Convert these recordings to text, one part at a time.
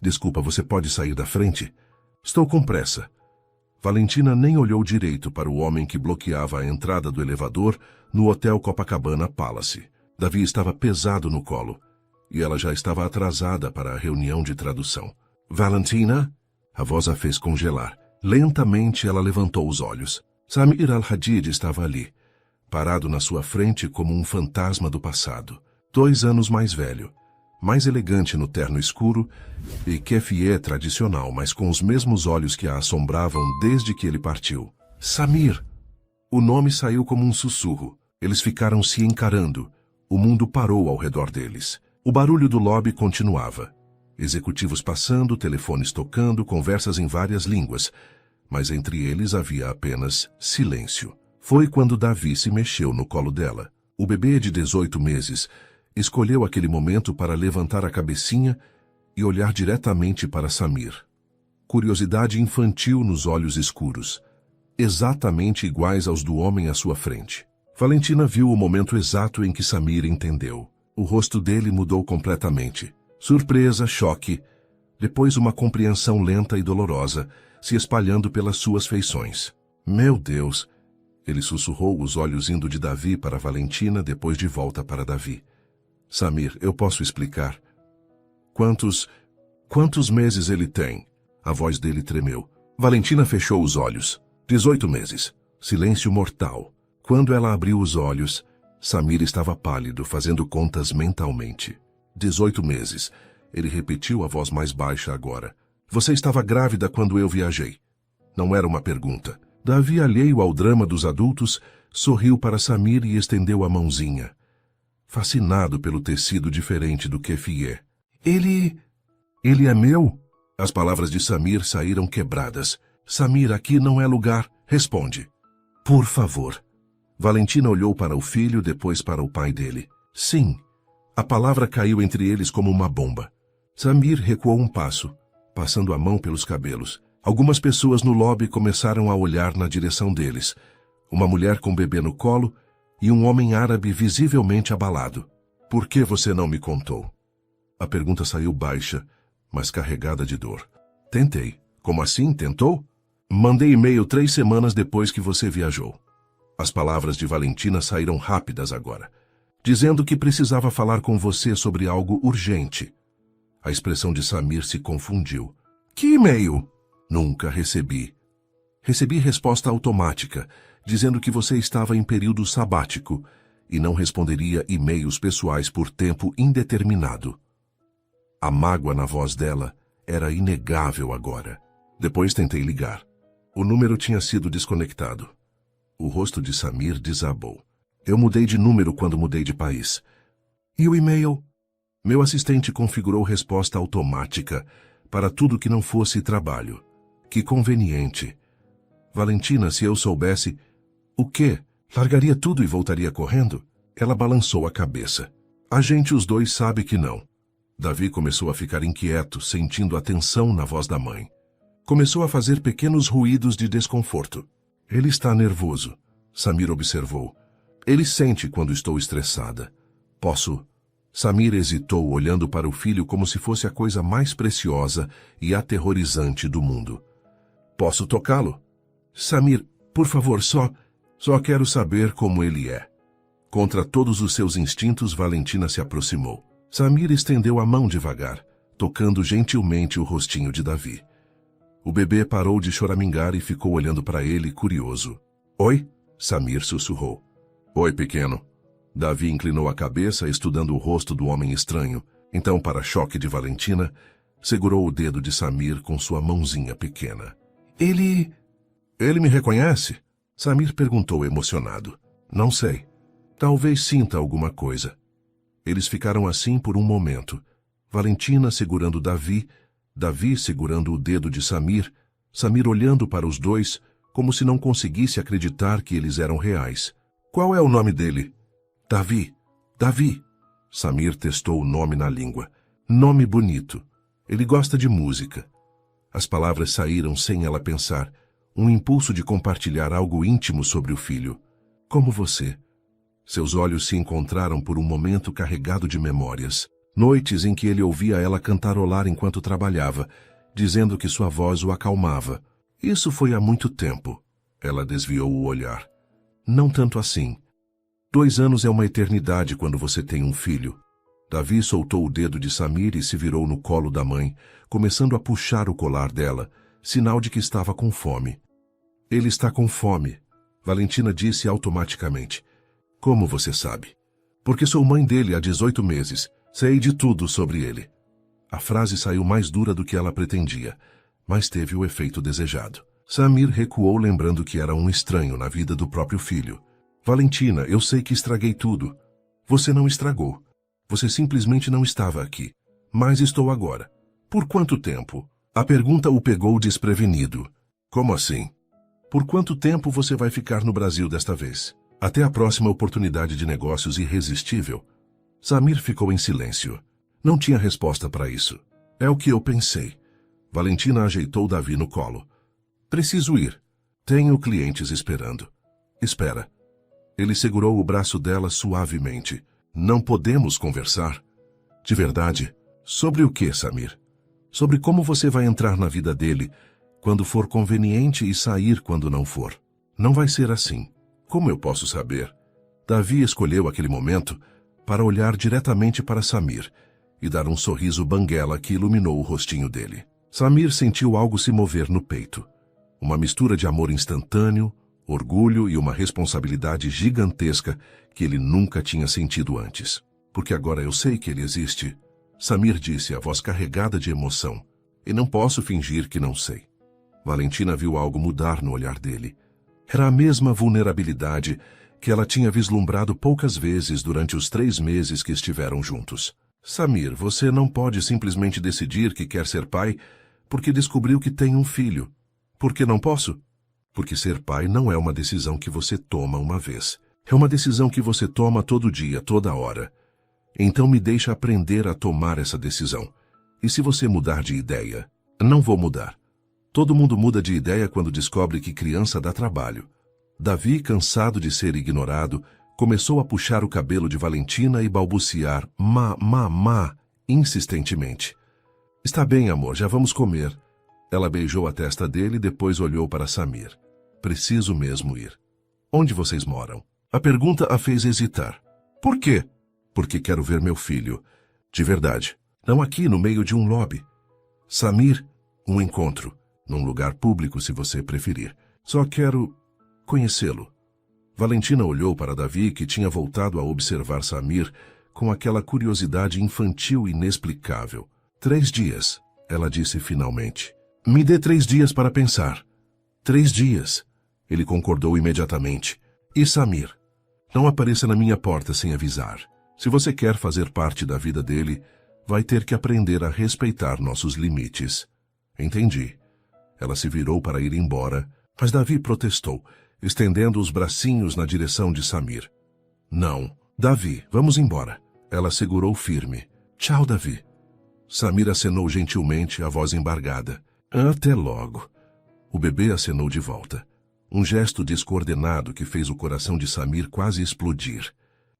Desculpa, você pode sair da frente? Estou com pressa. Valentina nem olhou direito para o homem que bloqueava a entrada do elevador no Hotel Copacabana Palace. Davi estava pesado no colo, e ela já estava atrasada para a reunião de tradução. Valentina? A voz a fez congelar. Lentamente ela levantou os olhos. Samir Al-Hadid estava ali, parado na sua frente como um fantasma do passado. 2 anos mais velho, mais elegante no terno escuro e keffieh tradicional, mas com os mesmos olhos que a assombravam desde que ele partiu. Samir! O nome saiu como um sussurro. Eles ficaram se encarando. O mundo parou ao redor deles. O barulho do lobby continuava. Executivos passando, telefones tocando, conversas em várias línguas. Mas entre eles havia apenas silêncio. Foi quando Davi se mexeu no colo dela. O bebê de 18 meses escolheu aquele momento para levantar a cabecinha e olhar diretamente para Samir. Curiosidade infantil nos olhos escuros, exatamente iguais aos do homem à sua frente. Valentina viu o momento exato em que Samir entendeu. O rosto dele mudou completamente. Surpresa, choque, depois uma compreensão lenta e dolorosa, se espalhando pelas suas feições. Meu Deus! Ele sussurrou, os olhos indo de Davi para Valentina, depois de volta para Davi. Samir, eu posso explicar. Quantos meses ele tem? A voz dele tremeu. Valentina fechou os olhos. 18 meses. Silêncio mortal. Quando ela abriu os olhos, Samir estava pálido, fazendo contas mentalmente. 18 meses. Ele repetiu a voz mais baixa agora. Você estava grávida quando eu viajei. Não era uma pergunta. Davi, alheio ao drama dos adultos, sorriu para Samir e estendeu a mãozinha, fascinado pelo tecido diferente do keffieh. Ele é meu? As palavras de Samir saíram quebradas. Samir, aqui não é lugar. Responde. Por favor. Valentina olhou para o filho, depois para o pai dele. Sim. A palavra caiu entre eles como uma bomba. Samir recuou um passo, passando a mão pelos cabelos. Algumas pessoas no lobby começaram a olhar na direção deles. Uma mulher com bebê no colo e um homem árabe visivelmente abalado. Por que você não me contou? A pergunta saiu baixa, mas carregada de dor. Tentei. Como assim? Tentou? Mandei e-mail 3 semanas depois que você viajou. As palavras de Valentina saíram rápidas agora, dizendo que precisava falar com você sobre algo urgente. A expressão de Samir se confundiu. Que e-mail? Nunca recebi. Recebi resposta automática, dizendo que você estava em período sabático e não responderia e-mails pessoais por tempo indeterminado. A mágoa na voz dela era inegável agora. Depois tentei ligar. O número tinha sido desconectado. O rosto de Samir desabou. Eu mudei de número quando mudei de país. E o e-mail? Meu assistente configurou resposta automática para tudo que não fosse trabalho. Que conveniente. Valentina, se eu soubesse... O quê? Largaria tudo e voltaria correndo? Ela balançou a cabeça. A gente os dois sabe que não. Davi começou a ficar inquieto, sentindo a tensão na voz da mãe. Começou a fazer pequenos ruídos de desconforto. Ele está nervoso, Samir observou. Ele sente quando estou estressada. Posso... Samir hesitou, olhando para o filho como se fosse a coisa mais preciosa e aterrorizante do mundo. Posso tocá-lo? Samir, por favor, só quero saber como ele é. Contra todos os seus instintos, Valentina se aproximou. Samir estendeu a mão devagar, tocando gentilmente o rostinho de Davi. O bebê parou de choramingar e ficou olhando para ele, curioso. Oi? Samir sussurrou. Oi, pequeno. Davi inclinou a cabeça, estudando o rosto do homem estranho. Então, para choque de Valentina, segurou o dedo de Samir com sua mãozinha pequena. Ele me reconhece? Samir perguntou emocionado. Não sei. Talvez sinta alguma coisa. Eles ficaram assim por um momento. Valentina segurando Davi, Davi segurando o dedo de Samir, Samir olhando para os dois, como se não conseguisse acreditar que eles eram reais. Qual é o nome dele? Davi. Davi. Samir testou o nome na língua. Nome bonito. Ele gosta de música. As palavras saíram sem ela pensar. Um impulso de compartilhar algo íntimo sobre o filho. Como você. Seus olhos se encontraram por um momento carregado de memórias. Noites em que ele ouvia ela cantarolar enquanto trabalhava, dizendo que sua voz o acalmava. Isso foi há muito tempo. Ela desviou o olhar. Não tanto assim. 2 anos é uma eternidade quando você tem um filho. Davi soltou o dedo de Samir e se virou no colo da mãe, começando a puxar o colar dela, sinal de que estava com fome. Ele está com fome, Valentina disse automaticamente. Como você sabe? Porque sou mãe dele há 18 meses. Sei de tudo sobre ele. A frase saiu mais dura do que ela pretendia, mas teve o efeito desejado. Samir recuou lembrando que era um estranho na vida do próprio filho. Valentina, eu sei que estraguei tudo. Você não estragou. Você simplesmente não estava aqui. Mas estou agora. Por quanto tempo? A pergunta o pegou desprevenido. Como assim? Por quanto tempo você vai ficar no Brasil desta vez? Até a próxima oportunidade de negócios irresistível? Samir ficou em silêncio. Não tinha resposta para isso. É o que eu pensei. Valentina ajeitou Davi no colo. Preciso ir. Tenho clientes esperando. Espera. Ele segurou o braço dela suavemente. Não podemos conversar? De verdade? Sobre o que, Samir? Sobre como você vai entrar na vida dele quando for conveniente e sair quando não for. Não vai ser assim. Como eu posso saber? Davi escolheu aquele momento para olhar diretamente para Samir e dar um sorriso banguela que iluminou o rostinho dele. Samir sentiu algo se mover no peito. Uma mistura de amor instantâneo, orgulho e uma responsabilidade gigantesca que ele nunca tinha sentido antes. Porque agora eu sei que ele existe, Samir disse, a voz carregada de emoção. E não posso fingir que não sei. Valentina viu algo mudar no olhar dele. Era a mesma vulnerabilidade que ela tinha vislumbrado poucas vezes durante os 3 meses que estiveram juntos. Samir, você não pode simplesmente decidir que quer ser pai porque descobriu que tem um filho. Por que não posso? Porque ser pai não é uma decisão que você toma uma vez. É uma decisão que você toma todo dia, toda hora. Então me deixa aprender a tomar essa decisão. E se você mudar de ideia? Não vou mudar. Todo mundo muda de ideia quando descobre que criança dá trabalho. Davi, cansado de ser ignorado, começou a puxar o cabelo de Valentina e balbuciar má, insistentemente. Está bem, amor, já vamos comer. Ela beijou a testa dele e depois olhou para Samir. Preciso mesmo ir. Onde vocês moram? A pergunta a fez hesitar. Por quê? Porque quero ver meu filho. De verdade. Não aqui no meio de um lobby. Samir, um encontro. Num lugar público, se você preferir. Só quero conhecê-lo. Valentina olhou para Davi, que tinha voltado a observar Samir com aquela curiosidade infantil inexplicável. 3 dias, ela disse finalmente. Me dê 3 dias para pensar. 3 dias. Ele concordou imediatamente. E Samir? Não apareça na minha porta sem avisar. Se você quer fazer parte da vida dele, vai ter que aprender a respeitar nossos limites. Entendi. Ela se virou para ir embora, mas Davi protestou, estendendo os bracinhos na direção de Samir. Não. Davi, vamos embora. Ela segurou firme. Tchau, Davi. Samir acenou gentilmente, a voz embargada. Até logo. O bebê acenou de volta. Um gesto descoordenado que fez o coração de Samir quase explodir.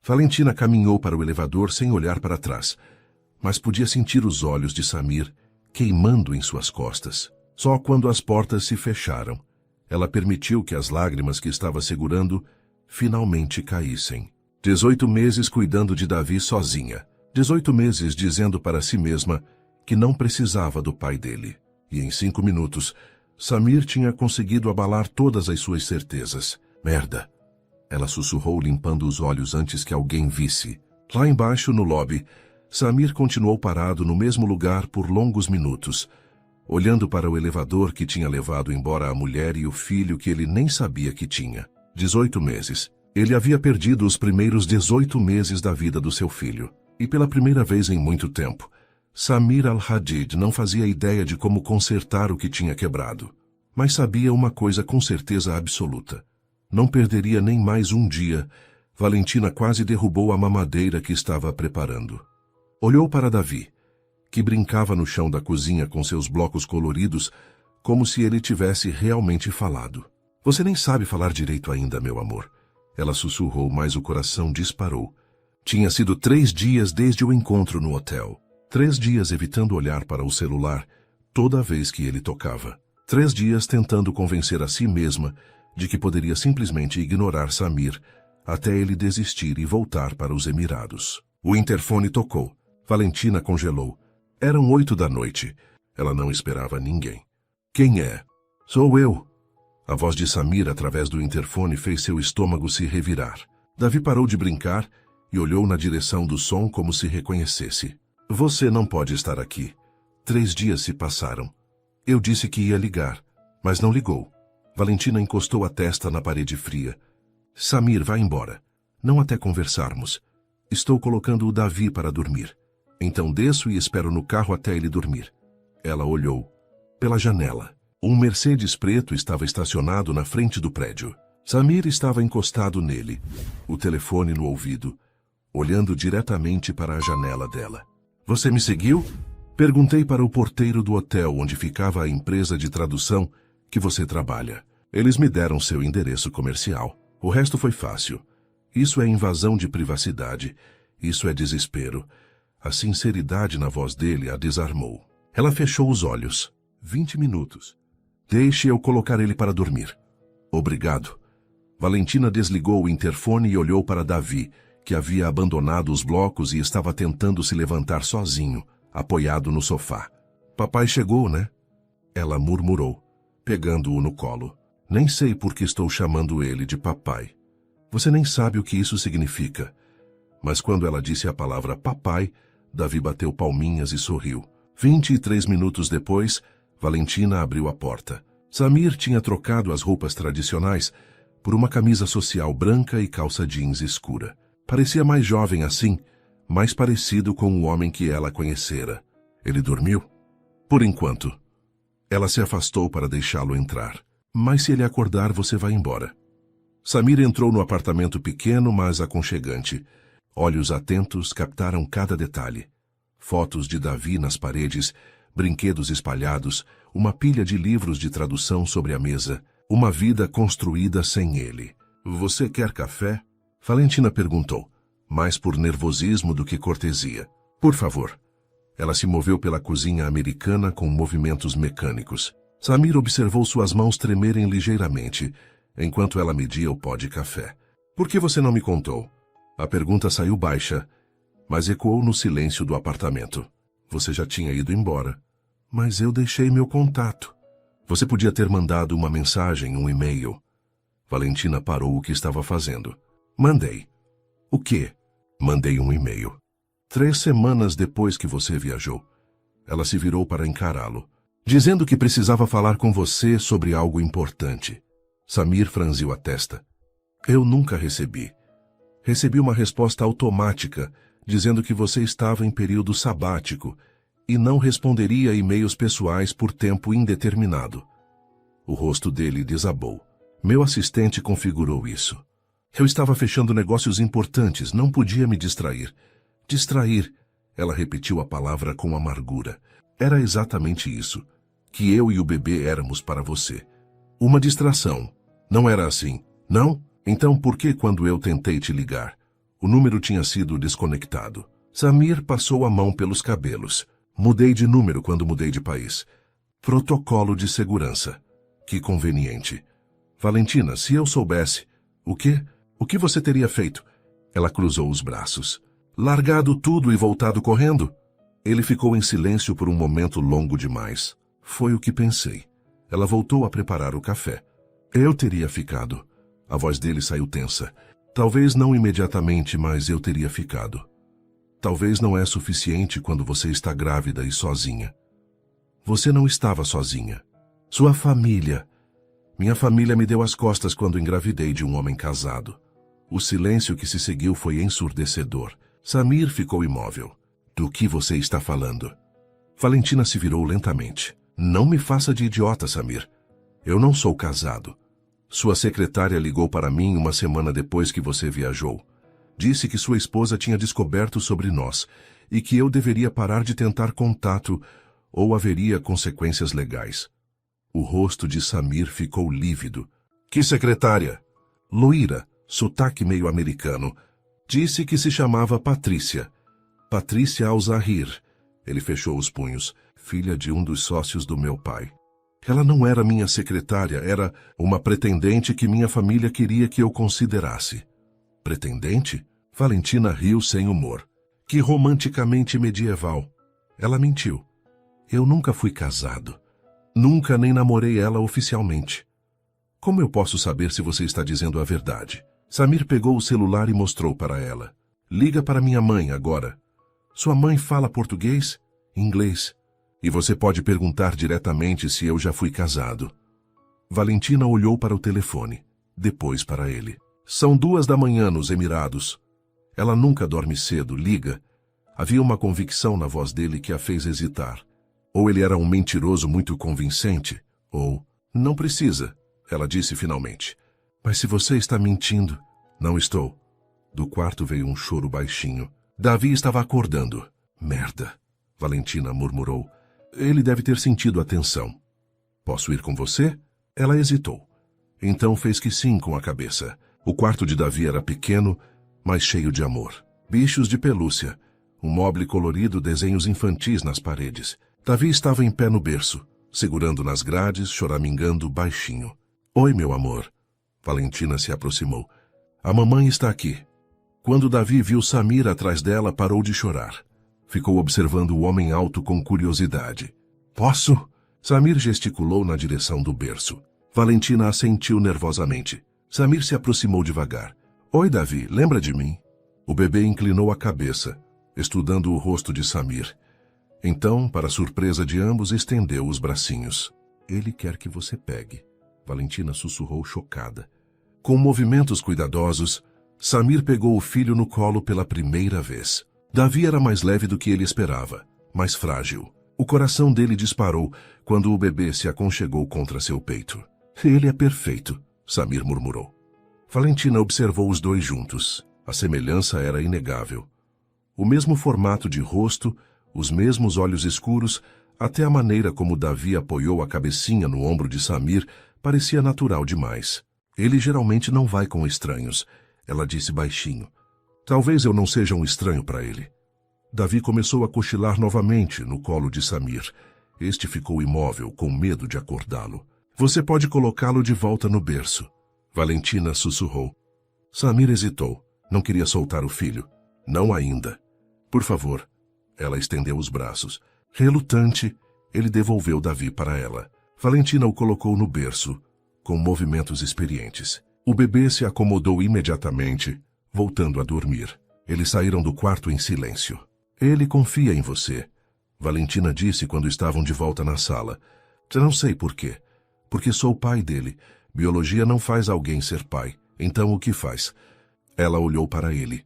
Valentina caminhou para o elevador sem olhar para trás, mas podia sentir os olhos de Samir queimando em suas costas. Só quando as portas se fecharam, ela permitiu que as lágrimas que estava segurando finalmente caíssem. 18 meses cuidando de Davi sozinha. 18 meses dizendo para si mesma que não precisava do pai dele. E em 5 minutos, Samir tinha conseguido abalar todas as suas certezas. Merda! Ela sussurrou limpando os olhos antes que alguém visse. Lá embaixo, no lobby, Samir continuou parado no mesmo lugar por longos minutos, olhando para o elevador que tinha levado embora a mulher e o filho que ele nem sabia que tinha. 18 meses. Ele havia perdido os primeiros 18 meses da vida do seu filho. E pela primeira vez em muito tempo, Samir al-Hadid não fazia ideia de como consertar o que tinha quebrado. Mas sabia uma coisa com certeza absoluta. Não perderia nem mais um dia. Valentina quase derrubou a mamadeira que estava preparando. Olhou para Davi, que brincava no chão da cozinha com seus blocos coloridos, como se ele tivesse realmente falado. Você nem sabe falar direito ainda, meu amor. Ela sussurrou, mas o coração disparou. Tinha sido 3 dias desde o encontro no hotel. 3 dias evitando olhar para o celular toda vez que ele tocava. 3 dias tentando convencer a si mesma de que poderia simplesmente ignorar Samir até ele desistir e voltar para os Emirados. O interfone tocou. Valentina congelou. Eram 8 da noite. Ela não esperava ninguém. Quem é? Sou eu. A voz de Samir através do interfone fez seu estômago se revirar. Davi parou de brincar e olhou na direção do som como se reconhecesse. Você não pode estar aqui. 3 dias se passaram. Eu disse que ia ligar, mas não ligou. Valentina encostou a testa na parede fria. Samir, vá embora. Não até conversarmos. Estou colocando o Davi para dormir. Então desço e espero no carro até ele dormir. Ela olhou. Pela janela. Um Mercedes preto estava estacionado na frente do prédio. Samir estava encostado nele, o telefone no ouvido, olhando diretamente para a janela dela. Você me seguiu? Perguntei para o porteiro do hotel onde ficava a empresa de tradução que você trabalha. Eles me deram seu endereço comercial. O resto foi fácil. Isso é invasão de privacidade. Isso é desespero. A sinceridade na voz dele a desarmou. Ela fechou os olhos. 20 minutos. Deixe eu colocar ele para dormir. Obrigado. Valentina desligou o interfone e olhou para Davi, que havia abandonado os blocos e estava tentando se levantar sozinho, apoiado no sofá. Papai chegou, né? Ela murmurou, pegando-o no colo. Nem sei por que estou chamando ele de papai. Você nem sabe o que isso significa. Mas quando ela disse a palavra papai, Davi bateu palminhas e sorriu. 23 minutos depois, Valentina abriu a porta. Samir tinha trocado as roupas tradicionais por uma camisa social branca e calça jeans escura. Parecia mais jovem assim, mais parecido com o homem que ela conhecera. Ele dormiu? Por enquanto. Ela se afastou para deixá-lo entrar. Mas se ele acordar, você vai embora. Samir entrou no apartamento pequeno, mas aconchegante. Olhos atentos captaram cada detalhe. Fotos de Davi nas paredes, brinquedos espalhados, uma pilha de livros de tradução sobre a mesa, uma vida construída sem ele. Você quer café? Valentina perguntou, mais por nervosismo do que cortesia. Por favor. Ela se moveu pela cozinha americana com movimentos mecânicos. Samir observou suas mãos tremerem ligeiramente, enquanto ela media o pó de café. Por que você não me contou? A pergunta saiu baixa, mas ecoou no silêncio do apartamento. Você já tinha ido embora. Mas eu deixei meu contato. Você podia ter mandado uma mensagem, um e-mail. Valentina parou o que estava fazendo. Mandei. O quê? Mandei um e-mail. 3 semanas depois que você viajou. Ela se virou para encará-lo, dizendo que precisava falar com você sobre algo importante. Samir franziu a testa. Eu nunca recebi. Recebi uma resposta automática, dizendo que você estava em período sabático e não responderia e-mails pessoais por tempo indeterminado. O rosto dele desabou. Meu assistente configurou isso. Eu estava fechando negócios importantes, não podia me distrair. Distrair, ela repetiu a palavra com amargura. Era exatamente isso, que eu e o bebê éramos para você. Uma distração. Não era assim, não? Então por que quando eu tentei te ligar? O número tinha sido desconectado. Samir passou a mão pelos cabelos. Mudei de número quando mudei de país. Protocolo de segurança. Que conveniente. Valentina, se eu soubesse... O quê? O que você teria feito? Ela cruzou os braços. Largado tudo e voltado correndo? Ele ficou em silêncio por um momento longo demais. Foi o que pensei. Ela voltou a preparar o café. Eu teria ficado. A voz dele saiu tensa. Talvez não imediatamente, mas eu teria ficado. Talvez não é suficiente quando você está grávida e sozinha. Você não estava sozinha. Sua família. Minha família me deu as costas quando engravidei de um homem casado. O silêncio que se seguiu foi ensurdecedor. Samir ficou imóvel. Do que você está falando? Valentina se virou lentamente. Não me faça de idiota, Samir. Eu não sou casado. Sua secretária ligou para mim uma semana depois que você viajou. Disse que sua esposa tinha descoberto sobre nós e que eu deveria parar de tentar contato ou haveria consequências legais. O rosto de Samir ficou lívido. Que secretária? Loira, sotaque meio americano. Disse que se chamava Patrícia. Patrícia Al-Zahir. Ele fechou os punhos. Filha de um dos sócios do meu pai. Ela não era minha secretária, era uma pretendente que minha família queria que eu considerasse. Pretendente? Valentina riu sem humor. Que romanticamente medieval. Ela mentiu. Eu nunca fui casado. Nunca nem namorei ela oficialmente. Como eu posso saber se você está dizendo a verdade? Samir pegou o celular e mostrou para ela. Liga para minha mãe agora. Sua mãe fala português? Inglês. E você pode perguntar diretamente se eu já fui casado. Valentina olhou para o telefone, depois para ele. São 2 da manhã nos Emirados. Ela nunca dorme cedo, liga. Havia uma convicção na voz dele que a fez hesitar. Ou ele era um mentiroso muito convincente, ou... Não precisa, ela disse finalmente. Mas se você está mentindo... Não estou. Do quarto veio um choro baixinho. Davi estava acordando. Merda, Valentina murmurou. Ele deve ter sentido a tensão. Posso ir com você? Ela hesitou. Então fez que sim com a cabeça. O quarto de Davi era pequeno, mas cheio de amor. Bichos de pelúcia, um moble colorido, desenhos infantis nas paredes. Davi estava em pé no berço, segurando nas grades, choramingando baixinho. Oi, meu amor. Valentina se aproximou. A mamãe está aqui. Quando Davi viu Samir atrás dela, parou de chorar. Ficou observando o homem alto com curiosidade. Posso? Samir gesticulou na direção do berço. Valentina assentiu nervosamente. Samir se aproximou devagar. Oi, Davi, lembra de mim? O bebê inclinou a cabeça, estudando o rosto de Samir. Então, para surpresa de ambos, estendeu os bracinhos. Ele quer que você pegue. Valentina sussurrou chocada. Com movimentos cuidadosos, Samir pegou o filho no colo pela primeira vez. Davi era mais leve do que ele esperava, mais frágil. O coração dele disparou quando o bebê se aconchegou contra seu peito. Ele é perfeito, Samir murmurou. Valentina observou os dois juntos. A semelhança era inegável. O mesmo formato de rosto, os mesmos olhos escuros, até a maneira como Davi apoiou a cabecinha no ombro de Samir parecia natural demais. Ele geralmente não vai com estranhos, ela disse baixinho. Talvez eu não seja um estranho para ele. Davi começou a cochilar novamente no colo de Samir. Este ficou imóvel, com medo de acordá-lo. Você pode colocá-lo de volta no berço. Valentina sussurrou. Samir hesitou. Não queria soltar o filho. Não ainda. Por favor. Ela estendeu os braços. Relutante, ele devolveu Davi para ela. Valentina o colocou no berço, com movimentos experientes. O bebê se acomodou imediatamente, voltando a dormir. Eles saíram do quarto em silêncio. Ele confia em você, Valentina disse quando estavam de volta na sala. Não sei por quê. Porque sou o pai dele. Biologia não faz alguém ser pai. Então o que faz? Ela olhou para ele.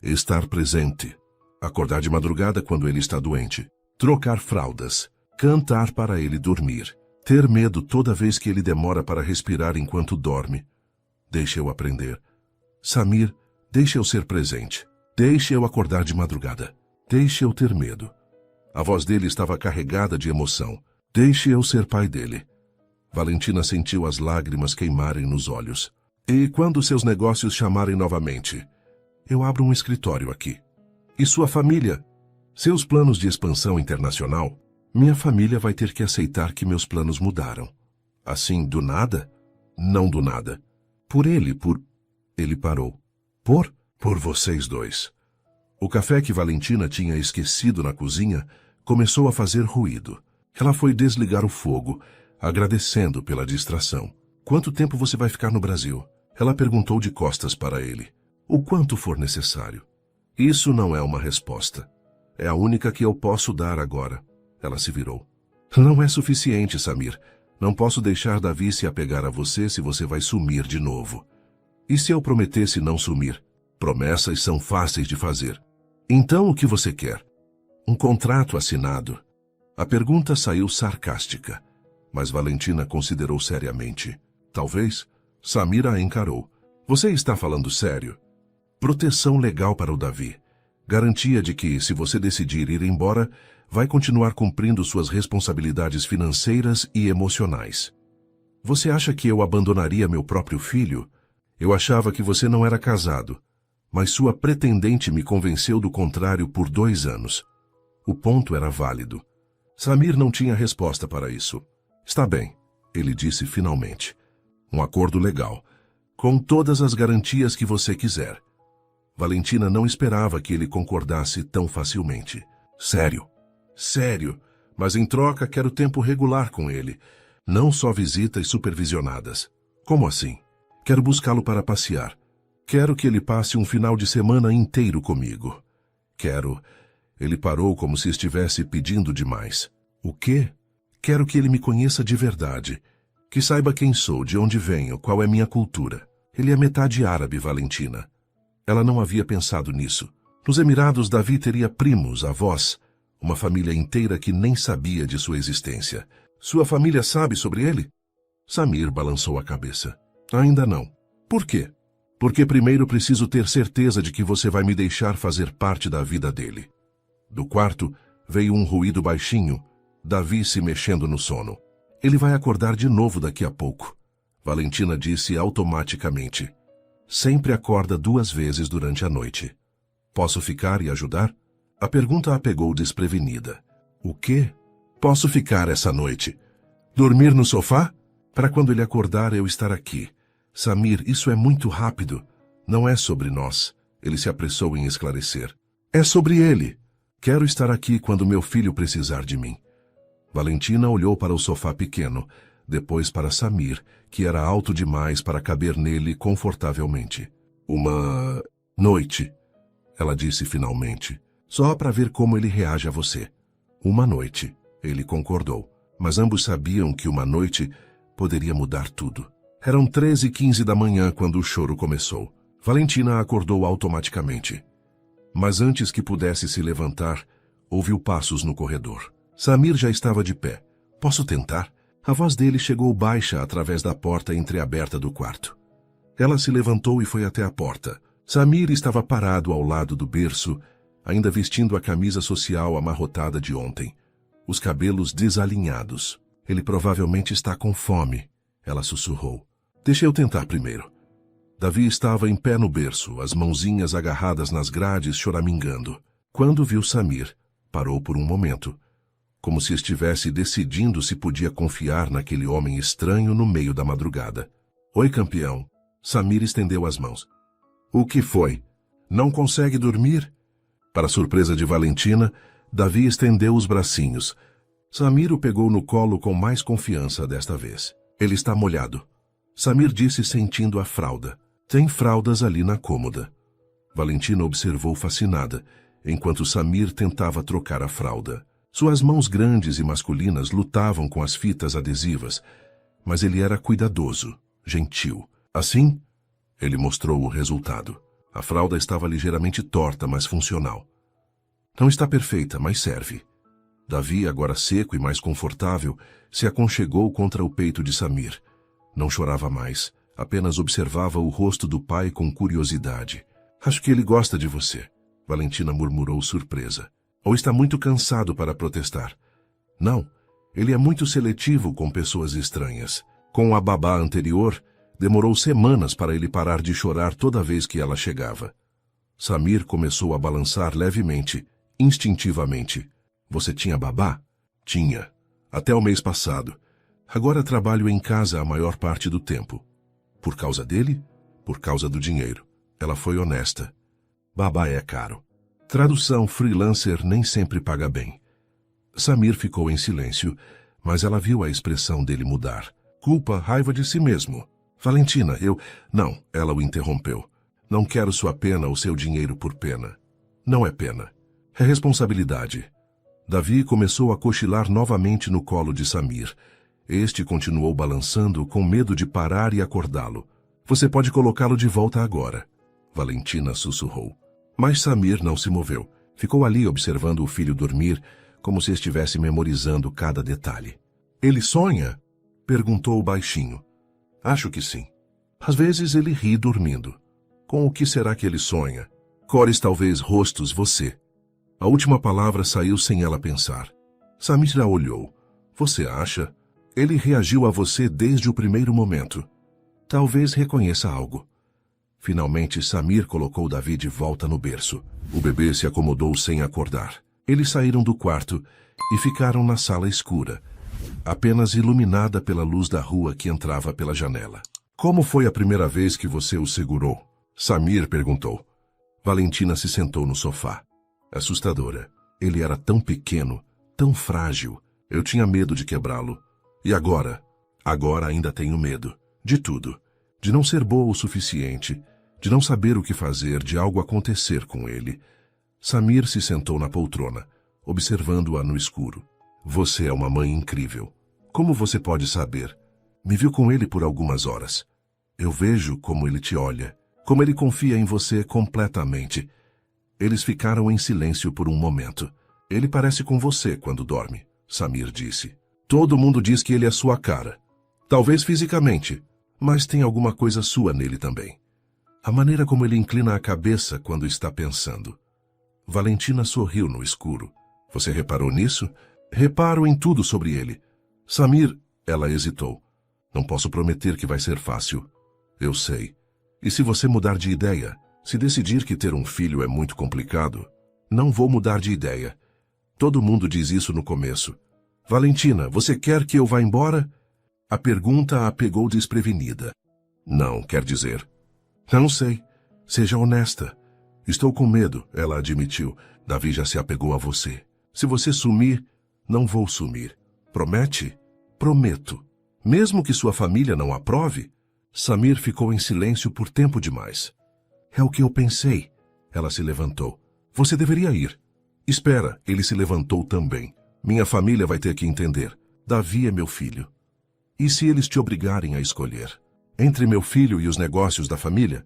Estar presente. Acordar de madrugada quando ele está doente. Trocar fraldas. Cantar para ele dormir. Ter medo toda vez que ele demora para respirar enquanto dorme. Deixe eu aprender. Samir, deixe eu ser presente. Deixe eu acordar de madrugada. Deixe eu ter medo. A voz dele estava carregada de emoção. Deixe eu ser pai dele. Valentina sentiu as lágrimas queimarem nos olhos. E quando seus negócios chamarem novamente? Eu abro um escritório aqui. E sua família? Seus planos de expansão internacional? Minha família vai ter que aceitar que meus planos mudaram. Assim, do nada? Não do nada. Por ele, por... Ele parou. Por vocês dois. O café que Valentina tinha esquecido na cozinha começou a fazer ruído. Ela foi desligar o fogo, agradecendo pela distração. Quanto tempo você vai ficar no Brasil? Ela perguntou de costas para ele. O quanto for necessário. Isso não é uma resposta. É a única que eu posso dar agora. Ela se virou. Não é suficiente, Samir. Não posso deixar Davi se apegar a você se você vai sumir de novo. E se eu prometesse não sumir? Promessas são fáceis de fazer. Então o que você quer? Um contrato assinado. A pergunta saiu sarcástica, mas Valentina considerou seriamente. Talvez. Samir a encarou. Você está falando sério? Proteção legal para o Davi. Garantia de que, se você decidir ir embora, vai continuar cumprindo suas responsabilidades financeiras e emocionais. Você acha que eu abandonaria meu próprio filho? Eu achava que você não era casado. mas sua pretendente me convenceu do contrário por 2 anos. O ponto era válido. Samir não tinha resposta para isso. Está bem, ele disse finalmente. Um acordo legal, com todas as garantias que você quiser. Valentina não esperava que ele concordasse tão facilmente. Sério, sério, mas em troca quero tempo regular com ele, não só visitas supervisionadas. Como assim? Quero buscá-lo para passear. Quero que ele passe um final de semana inteiro comigo. Quero... Ele parou como se estivesse pedindo demais. O quê? Quero que ele me conheça de verdade. Que saiba quem sou, de onde venho, qual é minha cultura. Ele é metade árabe, Valentina. Ela não havia pensado nisso. Nos Emirados, Davi teria primos, avós, uma família inteira que nem sabia de sua existência. Sua família sabe sobre ele? Samir balançou a cabeça. Ainda não. Por quê? Porque primeiro preciso ter certeza de que você vai me deixar fazer parte da vida dele. Do quarto veio um ruído baixinho, Davi se mexendo no sono. Ele vai acordar de novo daqui a pouco. Valentina disse automaticamente. Sempre acorda 2 vezes durante a noite. Posso ficar e ajudar? A pergunta a pegou desprevenida. O quê? Posso ficar essa noite? Dormir no sofá? Para quando ele acordar eu estar aqui. Samir, isso é muito rápido. Não é sobre nós. Ele se apressou em esclarecer. É sobre ele. Quero estar aqui quando meu filho precisar de mim. Valentina olhou para o sofá pequeno, depois para Samir, que era alto demais para caber nele confortavelmente. Uma noite, ela disse finalmente, só para ver como ele reage a você. Uma noite, ele concordou, mas ambos sabiam que uma noite poderia mudar tudo. Eram 13h15 da manhã quando o choro começou. Valentina acordou automaticamente. Mas antes que pudesse se levantar, ouviu passos no corredor. Samir já estava de pé. Posso tentar? A voz dele chegou baixa através da porta entreaberta do quarto. Ela se levantou e foi até a porta. Samir estava parado ao lado do berço, ainda vestindo a camisa social amarrotada de ontem, os cabelos desalinhados. Ele provavelmente está com fome, ela sussurrou. Deixa eu tentar primeiro. Davi estava em pé no berço, as mãozinhas agarradas nas grades, choramingando. Quando viu Samir, parou por um momento, como se estivesse decidindo se podia confiar naquele homem estranho no meio da madrugada. Oi, campeão. Samir estendeu as mãos. O que foi? Não consegue dormir? Para surpresa de Valentina, Davi estendeu os bracinhos. Samir o pegou no colo com mais confiança desta vez. Ele está molhado. Samir disse sentindo a fralda. Tem fraldas ali na cômoda. Valentina observou fascinada, enquanto Samir tentava trocar a fralda. Suas mãos grandes e masculinas lutavam com as fitas adesivas, mas ele era cuidadoso, gentil. Assim, ele mostrou o resultado. A fralda estava ligeiramente torta, mas funcional. Não está perfeita, mas serve. Davi, agora seco e mais confortável, se aconchegou contra o peito de Samir. Não chorava mais, apenas observava o rosto do pai com curiosidade. Acho que ele gosta de você, Valentina murmurou surpresa. Ou está muito cansado para protestar. Não, ele é muito seletivo com pessoas estranhas. Com a babá anterior, demorou semanas para ele parar de chorar toda vez que ela chegava. Samir começou a balançar levemente, instintivamente. Você tinha babá? Tinha. Até o mês passado. Agora trabalho em casa a maior parte do tempo. Por causa dele? Por causa do dinheiro. Ela foi honesta. Babá é caro. Tradução freelancer nem sempre paga bem. Samir ficou em silêncio, mas ela viu a expressão dele mudar. Culpa, raiva de si mesmo. Valentina, Não, ela o interrompeu. Não quero sua pena ou seu dinheiro por pena. Não é pena. É responsabilidade. Davi começou a cochilar novamente no colo de Samir. Este continuou balançando com medo de parar e acordá-lo. Você pode colocá-lo de volta agora. Valentina sussurrou. Mas Samir não se moveu. Ficou ali observando o filho dormir, como se estivesse memorizando cada detalhe. Ele sonha? Perguntou baixinho. Acho que sim. Às vezes ele ri dormindo. Com o que será que ele sonha? Cores, talvez, rostos, você. A última palavra saiu sem ela pensar. Samir a olhou. Você acha? Ele reagiu a você desde o primeiro momento. Talvez reconheça algo. Finalmente, Samir colocou Davi de volta no berço. O bebê se acomodou sem acordar. Eles saíram do quarto e ficaram na sala escura, apenas iluminada pela luz da rua que entrava pela janela. Como foi a primeira vez que você o segurou? Samir perguntou. Valentina se sentou no sofá. Assustadora. Ele era tão pequeno, tão frágil. Eu tinha medo de quebrá-lo. E agora? Agora ainda tenho medo. De tudo. De não ser boa o suficiente, de não saber o que fazer, de algo acontecer com ele. Samir se sentou na poltrona, observando-a no escuro. Você é uma mãe incrível. Como você pode saber? Me viu com ele por algumas horas. Eu vejo como ele te olha, como ele confia em você completamente. Eles ficaram em silêncio por um momento. Ele parece com você quando dorme, Samir disse. Todo mundo diz que ele é sua cara. Talvez fisicamente, mas tem alguma coisa sua nele também. A maneira como ele inclina a cabeça quando está pensando. Valentina sorriu no escuro. Você reparou nisso? Reparo em tudo sobre ele. Samir, ela hesitou. Não posso prometer que vai ser fácil. Eu sei. E se você mudar de ideia, se decidir que ter um filho é muito complicado, não vou mudar de ideia. Todo mundo diz isso no começo. Valentina, você quer que eu vá embora? A pergunta a pegou desprevenida. Não, quer dizer. Não sei. Seja honesta. Estou com medo, ela admitiu. Davi já se apegou a você. Se você sumir, não vou sumir. Promete? Prometo. Mesmo que sua família não aprove? Samir ficou em silêncio por tempo demais. É o que eu pensei. Ela se levantou. Você deveria ir. Espera, ele se levantou também. Minha família vai ter que entender. Davi é meu filho. E se eles te obrigarem a escolher? Entre meu filho e os negócios da família?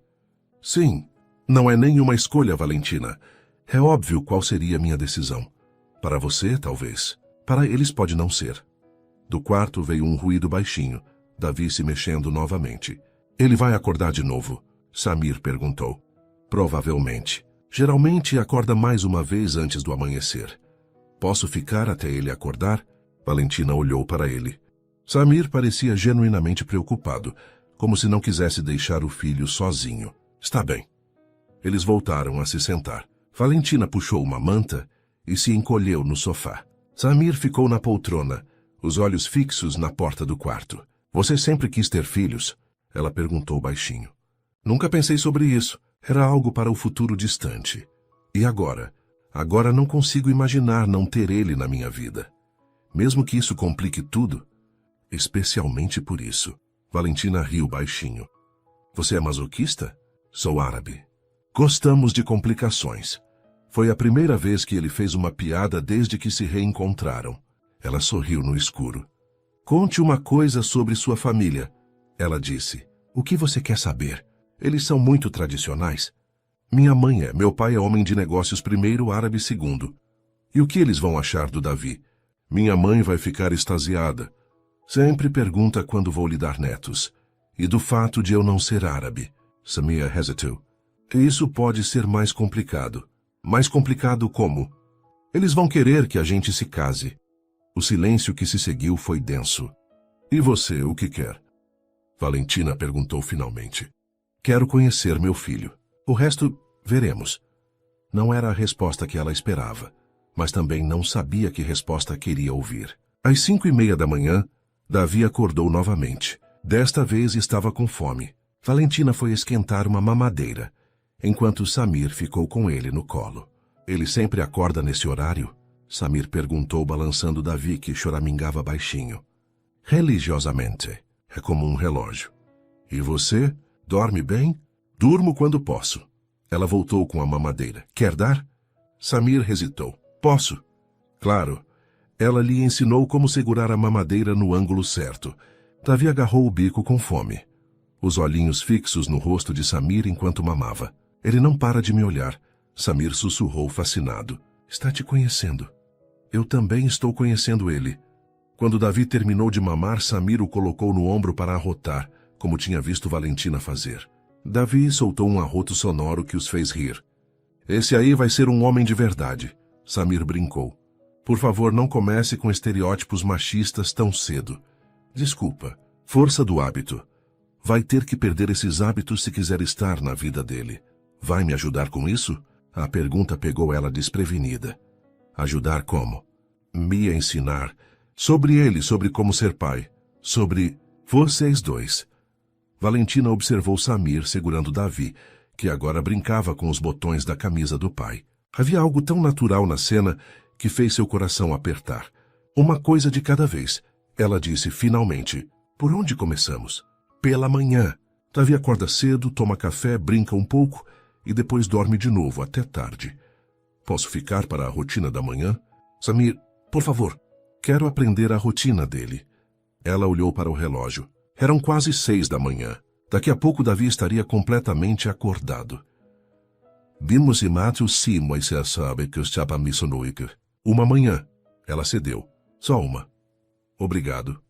Sim. Não é nenhuma escolha, Valentina. É óbvio qual seria minha decisão. Para você, talvez. Para eles pode não ser. Do quarto veio um ruído baixinho. Davi se mexendo novamente. Ele vai acordar de novo? Samir perguntou. Provavelmente. Geralmente acorda mais uma vez antes do amanhecer. Posso ficar até ele acordar? Valentina olhou para ele. Samir parecia genuinamente preocupado, como se não quisesse deixar o filho sozinho. Está bem. Eles voltaram a se sentar. Valentina puxou uma manta e se encolheu no sofá. Samir ficou na poltrona, os olhos fixos na porta do quarto. Você sempre quis ter filhos? Ela perguntou baixinho. Nunca pensei sobre isso. Era algo para o futuro distante. E agora? Agora não consigo imaginar não ter ele na minha vida. Mesmo que isso complique tudo. Especialmente por isso. Valentina riu baixinho. Você é masoquista? Sou árabe. Gostamos de complicações. Foi a primeira vez que ele fez uma piada desde que se reencontraram. Ela sorriu no escuro. Conte uma coisa sobre sua família. Ela disse. O que você quer saber? Eles são muito tradicionais. Minha mãe é, meu pai é homem de negócios primeiro, árabe segundo. E o que eles vão achar do Davi? Minha mãe vai ficar extasiada. Sempre pergunta quando vou lhe dar netos. E do fato de eu não ser árabe. Samir hesitou. Isso pode ser mais complicado. Mais complicado como? Eles vão querer que a gente se case. O silêncio que se seguiu foi denso. E você, o que quer? Valentina perguntou finalmente. Quero conhecer meu filho. O resto, veremos. Não era a resposta que ela esperava, mas também não sabia que resposta queria ouvir. Às 5:30 da manhã, Davi acordou novamente. Desta vez estava com fome. Valentina foi esquentar uma mamadeira, enquanto Samir ficou com ele no colo. Ele sempre acorda nesse horário? Samir perguntou, balançando Davi, que choramingava baixinho. Religiosamente. É como um relógio. E você? Dorme bem? Durmo quando posso. Ela voltou com a mamadeira. Quer dar? Samir hesitou. Posso. Claro. Ela lhe ensinou como segurar a mamadeira no ângulo certo. Davi agarrou o bico com fome. Os olhinhos fixos no rosto de Samir enquanto mamava. Ele não para de me olhar. Samir sussurrou fascinado. Está te conhecendo. Eu também estou conhecendo ele. Quando Davi terminou de mamar, Samir o colocou no ombro para arrotar, como tinha visto Valentina fazer. Davi soltou um arroto sonoro que os fez rir. Esse aí vai ser um homem de verdade, Samir brincou. Por favor, não comece com estereótipos machistas tão cedo. Desculpa, força do hábito. Vai ter que perder esses hábitos se quiser estar na vida dele. Vai me ajudar com isso? A pergunta pegou ela desprevenida. Ajudar como? Me ensinar. Sobre ele, sobre como ser pai. Sobre vocês dois. Valentina observou Samir segurando Davi, que agora brincava com os botões da camisa do pai. Havia algo tão natural na cena que fez seu coração apertar. Uma coisa de cada vez. Ela disse finalmente. Por onde começamos? Pela manhã. Davi acorda cedo, toma café, brinca um pouco e depois dorme de novo até tarde. Posso ficar para a rotina da manhã? Samir, por favor. Quero aprender a rotina dele. Ela olhou para o relógio. Eram quase 6 da manhã. Daqui a pouco Davi estaria completamente acordado. Vimos e mato sim, mas você sabe que estava me sonoica. Uma manhã. Ela cedeu. Só uma. Obrigado.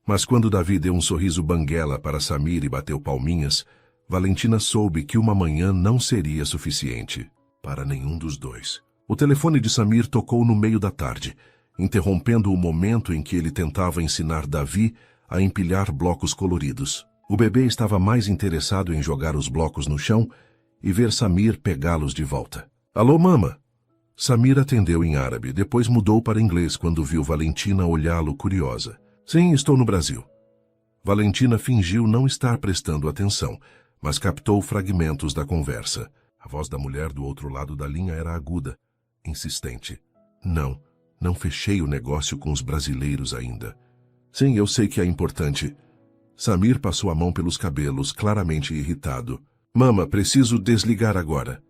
Mas quando Davi deu um sorriso banguela para Samir e bateu palminhas, Valentina soube que uma manhã não seria suficiente para nenhum dos dois. O telefone de Samir tocou no meio da tarde, interrompendo o momento em que ele tentava ensinar Davi a empilhar blocos coloridos. O bebê estava mais interessado em jogar os blocos no chão e ver Samir pegá-los de volta. Alô, mama! Samir atendeu em árabe, depois mudou para inglês quando viu Valentina olhá-lo curiosa. Sim, estou no Brasil. Valentina fingiu não estar prestando atenção, mas captou fragmentos da conversa. A voz da mulher do outro lado da linha era aguda, insistente. Não fechei o negócio com os brasileiros ainda. Sim, eu sei que é importante. Samir passou a mão pelos cabelos, claramente irritado. Mama, preciso desligar agora.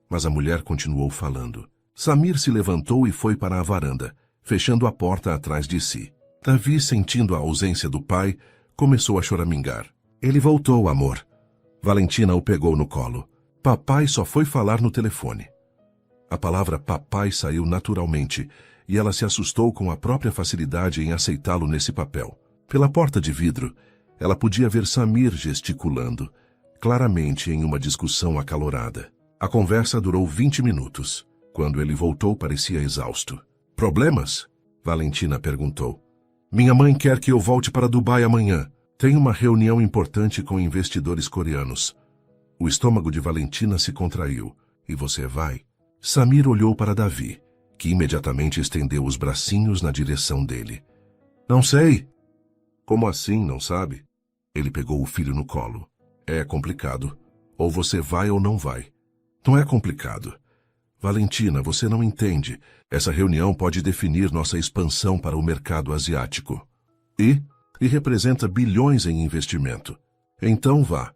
Mas a mulher continuou falando. Samir se levantou e foi para a varanda, fechando a porta atrás de si. Davi, sentindo a ausência do pai, começou a choramingar. Ele voltou, amor. Valentina o pegou no colo. Papai só foi falar no telefone. A palavra papai saiu naturalmente, e ela se assustou com a própria facilidade em aceitá-lo nesse papel. Pela porta de vidro, ela podia ver Samir gesticulando, claramente em uma discussão acalorada. A conversa durou 20 minutos. Quando ele voltou, parecia exausto. Problemas? Valentina perguntou. Minha mãe quer que eu volte para Dubai amanhã. Tem uma reunião importante com investidores coreanos. O estômago de Valentina se contraiu. E você vai? Samir olhou para Davi, que imediatamente estendeu os bracinhos na direção dele. Não sei. Como assim, não sabe? Ele pegou o filho no colo. É complicado. Ou você vai ou não vai. Não é complicado. Valentina, você não entende. Essa reunião pode definir nossa expansão para o mercado asiático. E representa bilhões em investimento. Então vá.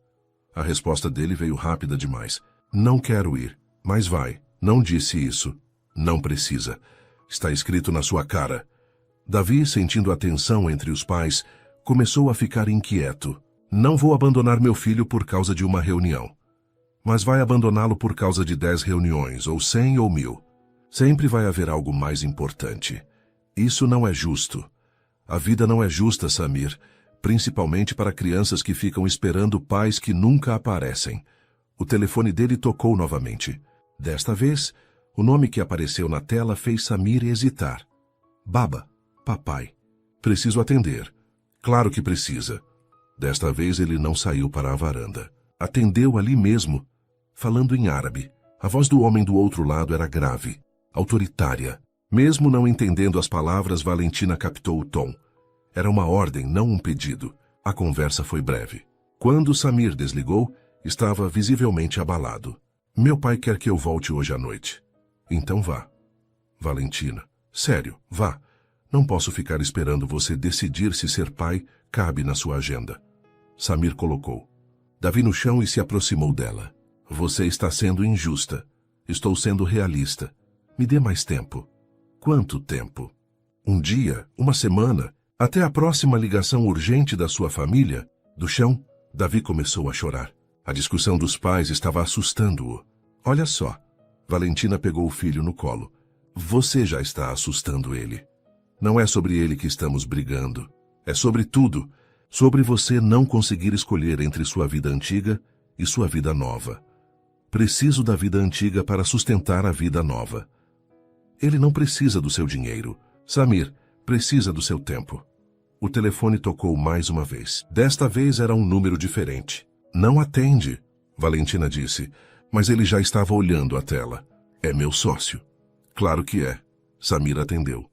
A resposta dele veio rápida demais. Não quero ir. Mas vai. Não disse isso. Não precisa. Está escrito na sua cara. Davi, sentindo a tensão entre os pais, começou a ficar inquieto. Não vou abandonar meu filho por causa de uma reunião. Mas vai abandoná-lo por causa de 10 reuniões, ou 100 ou 1000. Sempre vai haver algo mais importante. Isso não é justo. A vida não é justa, Samir, principalmente para crianças que ficam esperando pais que nunca aparecem. O telefone dele tocou novamente. Desta vez, o nome que apareceu na tela fez Samir hesitar. Baba, papai. Preciso atender. Claro que precisa. Desta vez ele não saiu para a varanda. Atendeu ali mesmo, falando em árabe. A voz do homem do outro lado era grave, autoritária. Mesmo não entendendo as palavras, Valentina captou o tom. Era uma ordem, não um pedido. A conversa foi breve. Quando Samir desligou, estava visivelmente abalado. Meu pai quer que eu volte hoje à noite. Então vá. Valentina. Sério, vá. Não posso ficar esperando você decidir se ser pai cabe na sua agenda. Samir colocou Davi no chão e se aproximou dela. Você está sendo injusta. Estou sendo realista. Me dê mais tempo. Quanto tempo? Um dia? Uma semana? Até a próxima ligação urgente da sua família? Do chão, Davi começou a chorar. A discussão dos pais estava assustando-o. Olha só. Valentina pegou o filho no colo. Você já está assustando ele. Não é sobre ele que estamos brigando. É sobre tudo. Sobre você não conseguir escolher entre sua vida antiga e sua vida nova. Preciso da vida antiga para sustentar a vida nova. Ele não precisa do seu dinheiro. Samir precisa do seu tempo. O telefone tocou mais uma vez. Desta vez era um número diferente. Não atende, Valentina disse, mas ele já estava olhando a tela. É meu sócio. Claro que é. Samir atendeu.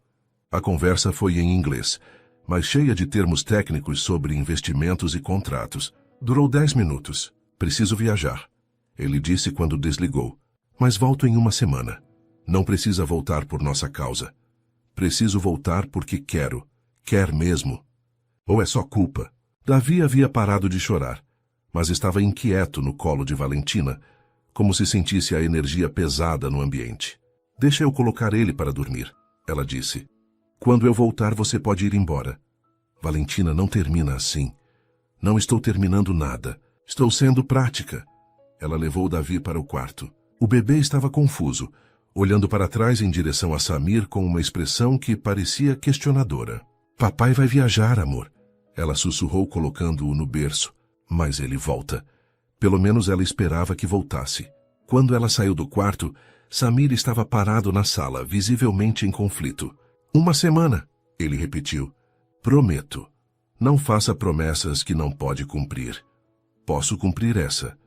A conversa foi em inglês, mas cheia de termos técnicos sobre investimentos e contratos. Durou 10 minutos. Preciso viajar. Ele disse quando desligou. Mas volto em uma semana. Não precisa voltar por nossa causa. Preciso voltar porque quero. Quer mesmo. Ou é só culpa? Davi havia parado de chorar, mas estava inquieto no colo de Valentina, como se sentisse a energia pesada no ambiente. Deixa eu colocar ele para dormir, ela disse. Quando eu voltar, você pode ir embora. Valentina, não termina assim. Não estou terminando nada. Estou sendo prática. Ela levou Davi para o quarto. O bebê estava confuso, olhando para trás em direção a Samir com uma expressão que parecia questionadora. Papai vai viajar, amor. Ela sussurrou colocando-o no berço. Mas ele volta. Pelo menos ela esperava que voltasse. Quando ela saiu do quarto, Samir estava parado na sala, visivelmente em conflito. Uma semana, ele repetiu. Prometo. Não faça promessas que não pode cumprir. Posso cumprir essa.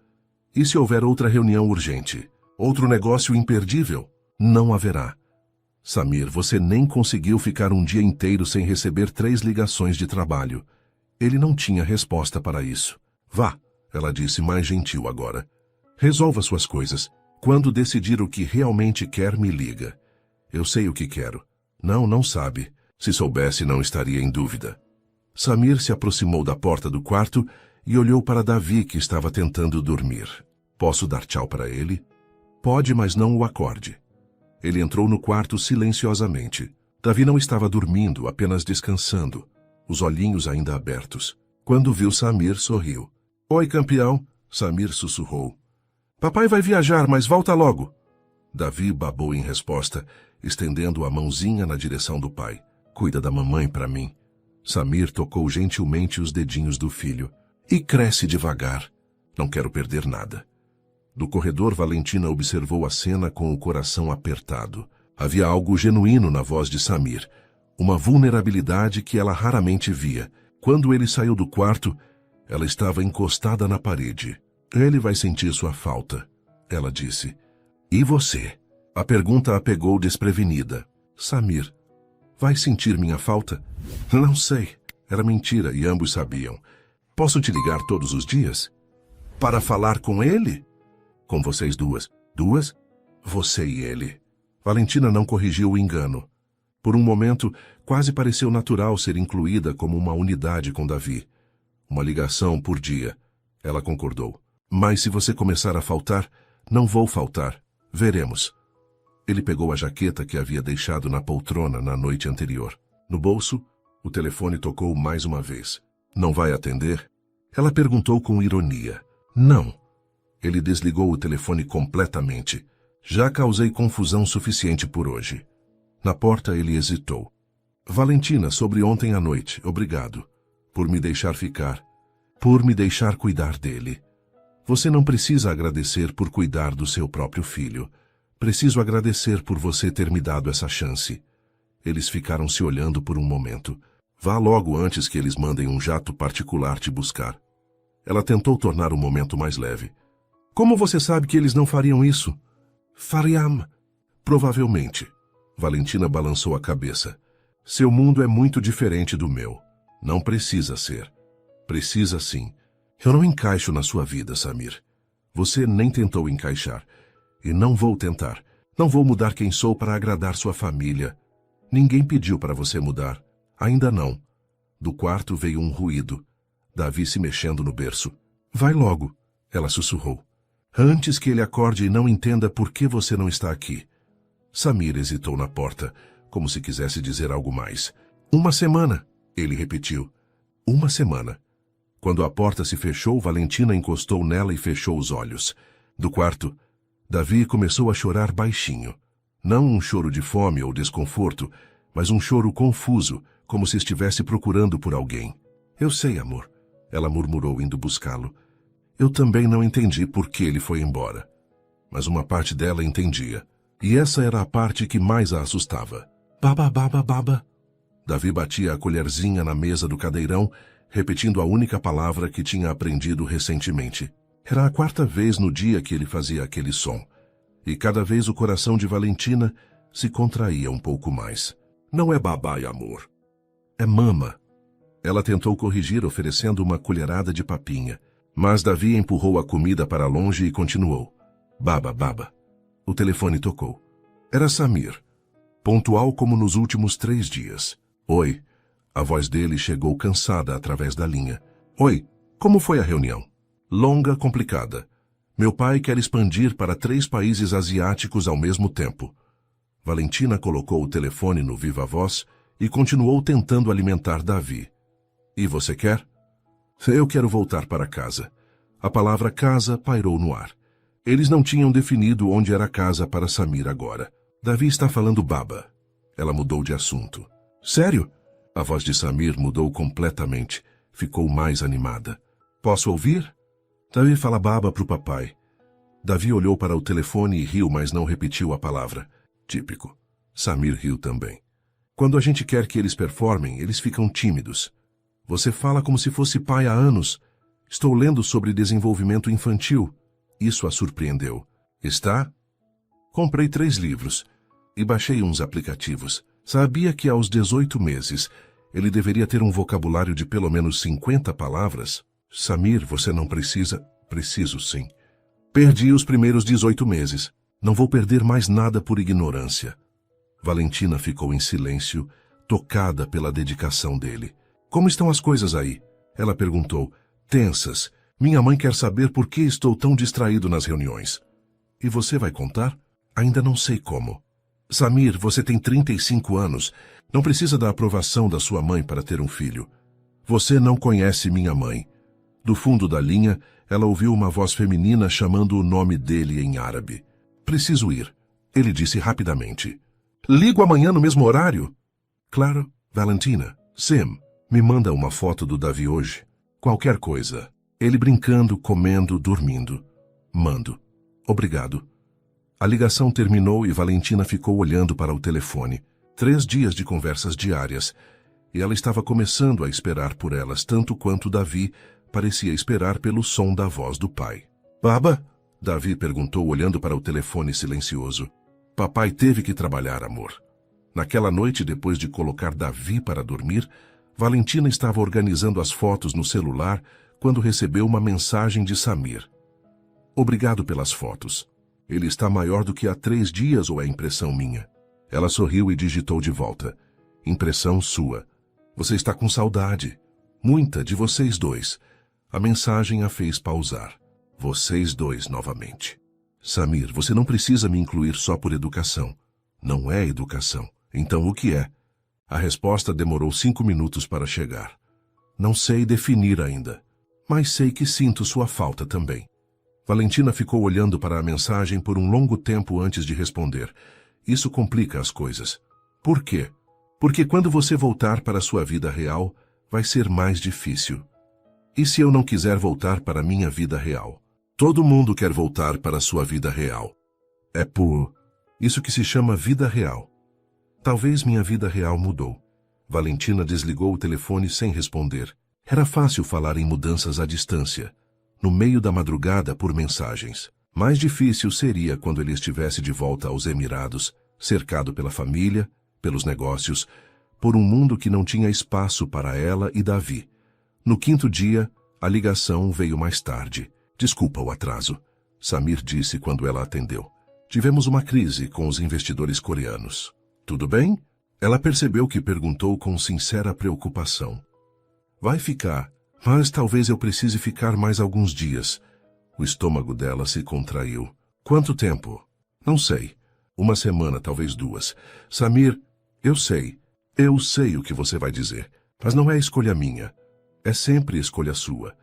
E se houver outra reunião urgente? Outro negócio imperdível? Não haverá. Samir, você nem conseguiu ficar um dia inteiro sem receber 3 ligações de trabalho. Ele não tinha resposta para isso. Vá, ela disse mais gentil agora. Resolva suas coisas. Quando decidir o que realmente quer, me liga. Eu sei o que quero. Não sabe. Se soubesse, não estaria em dúvida. Samir se aproximou da porta do quarto e olhou para Davi, que estava tentando dormir. Posso dar tchau para ele? Pode, mas não o acorde. Ele entrou no quarto silenciosamente. Davi não estava dormindo, apenas descansando, os olhinhos ainda abertos. Quando viu Samir, sorriu. Oi, campeão, Samir sussurrou. Papai vai viajar, mas volta logo. Davi babou em resposta, estendendo a mãozinha na direção do pai. Cuida da mamãe para mim. Samir tocou gentilmente os dedinhos do filho. E cresce devagar. Não quero perder nada. Do corredor, Valentina observou a cena com o coração apertado. Havia algo genuíno na voz de Samir, uma vulnerabilidade que ela raramente via. Quando ele saiu do quarto, ela estava encostada na parede. Ele vai sentir sua falta, ela disse. E você? A pergunta a pegou desprevenida. Samir, vai sentir minha falta? Não sei. Era mentira e ambos sabiam. Posso te ligar todos os dias? Para falar com ele? Com vocês duas. Duas? Você e ele. Valentina não corrigiu o engano. Por um momento, quase pareceu natural ser incluída como uma unidade com Davi. Uma ligação por dia. Ela concordou. Mas se você começar a faltar, não vou faltar. Veremos. Ele pegou a jaqueta que havia deixado na poltrona na noite anterior. No bolso, o telefone tocou mais uma vez. Não vai atender? Ela perguntou com ironia. Não. Ele desligou o telefone completamente. Já causei confusão suficiente por hoje. Na porta ele hesitou. Valentina, sobre ontem à noite, obrigado. Por me deixar ficar. Por me deixar cuidar dele. Você não precisa agradecer por cuidar do seu próprio filho. Preciso agradecer por você ter me dado essa chance. Eles ficaram se olhando por um momento. Vá logo antes que eles mandem um jato particular te buscar. Ela tentou tornar o momento mais leve. Como você sabe que eles não fariam isso? Fariam. Provavelmente. Valentina balançou a cabeça. Seu mundo é muito diferente do meu. Não precisa ser. Precisa sim. Eu não encaixo na sua vida, Samir. Você nem tentou encaixar. E não vou tentar. Não vou mudar quem sou para agradar sua família. Ninguém pediu para você mudar. Ainda não. Do quarto veio um ruído. Davi se mexendo no berço. Vai logo, ela sussurrou. Antes que ele acorde e não entenda por que você não está aqui. Samir hesitou na porta, como se quisesse dizer algo mais. Uma semana, ele repetiu. Uma semana. Quando a porta se fechou, Valentina encostou nela e fechou os olhos. Do quarto, Davi começou a chorar baixinho. Não um choro de fome ou desconforto, mas um choro confuso, como se estivesse procurando por alguém. Eu sei, amor, ela murmurou indo buscá-lo. Eu também não entendi por que ele foi embora. Mas uma parte dela entendia. E essa era a parte que mais a assustava. Baba, baba, baba. Davi batia a colherzinha na mesa do cadeirão, repetindo a única palavra que tinha aprendido recentemente. Era a quarta vez no dia que ele fazia aquele som, e cada vez o coração de Valentina se contraía um pouco mais. Não é babá e amor. É mama. Ela tentou corrigir oferecendo uma colherada de papinha, mas Davi empurrou a comida para longe e continuou. Baba, baba. O telefone tocou. Era Samir, pontual como nos últimos 3 dias. Oi. A voz dele chegou cansada através da linha. Oi, como foi a reunião? Longa, complicada. Meu pai quer expandir para 3 países asiáticos ao mesmo tempo. Valentina colocou o telefone no viva-voz e continuou tentando alimentar Davi. E você quer? Eu quero voltar para casa. A palavra casa pairou no ar. Eles não tinham definido onde era a casa para Samir agora. Davi está falando baba. Ela mudou de assunto. Sério? A voz de Samir mudou completamente. Ficou mais animada. Posso ouvir? Davi fala baba para o papai. Davi olhou para o telefone e riu, mas não repetiu a palavra. Típico. Samir riu também. Quando a gente quer que eles performem, eles ficam tímidos. Você fala como se fosse pai há anos. Estou lendo sobre desenvolvimento infantil. Isso a surpreendeu. Está? Comprei 3 livros e baixei uns aplicativos. Sabia que aos 18 meses ele deveria ter um vocabulário de pelo menos 50 palavras? Samir, você não precisa... Preciso sim. Perdi os primeiros 18 meses. Não vou perder mais nada por ignorância. Valentina ficou em silêncio, tocada pela dedicação dele. Como estão as coisas aí? Ela perguntou. Tensas. Minha mãe quer saber por que estou tão distraído nas reuniões. E você vai contar? Ainda não sei como. Samir, você tem 35 anos. Não precisa da aprovação da sua mãe para ter um filho. Você não conhece minha mãe. Do fundo da linha, ela ouviu uma voz feminina chamando o nome dele em árabe. Preciso ir. Ele disse rapidamente. Ligo amanhã no mesmo horário? Claro, Valentina. Sim, me manda uma foto do Davi hoje. Qualquer coisa. Ele brincando, comendo, dormindo. Mando. Obrigado. A ligação terminou e Valentina ficou olhando para o telefone. 3 dias de conversas diárias. E ela estava começando a esperar por elas tanto quanto Davi parecia esperar pelo som da voz do pai. Baba? Davi perguntou olhando para o telefone silencioso. Papai teve que trabalhar, amor. Naquela noite, depois de colocar Davi para dormir, Valentina estava organizando as fotos no celular quando recebeu uma mensagem de Samir. Obrigado pelas fotos. Ele está maior do que há 3 dias ou é impressão minha? Ela sorriu e digitou de volta. Impressão sua. Você está com saudade. Muita de vocês dois. A mensagem a fez pausar. Vocês dois novamente. Samir, você não precisa me incluir só por educação. Não é educação. Então o que é? A resposta demorou 5 minutos para chegar. Não sei definir ainda, mas sei que sinto sua falta também. Valentina ficou olhando para a mensagem por um longo tempo antes de responder. Isso complica as coisas. Por quê? Porque quando você voltar para a sua vida real, vai ser mais difícil. E se eu não quiser voltar para a minha vida real? Todo mundo quer voltar para a sua vida real. É por isso que se chama vida real. Talvez minha vida real mudou. Valentina desligou o telefone sem responder. Era fácil falar em mudanças à distância, no meio da madrugada por mensagens. Mais difícil seria quando ele estivesse de volta aos Emirados, cercado pela família, pelos negócios, por um mundo que não tinha espaço para ela e Davi. No 5º dia, a ligação veio mais tarde. Desculpa o atraso, Samir disse quando ela atendeu. Tivemos uma crise com os investidores coreanos. Tudo bem? Ela percebeu que perguntou com sincera preocupação. Vai ficar, mas talvez eu precise ficar mais alguns dias. O estômago dela se contraiu. Quanto tempo? Não sei. 1 semana, talvez 2. Samir, eu sei o que você vai dizer, mas não é escolha minha. É sempre escolha sua.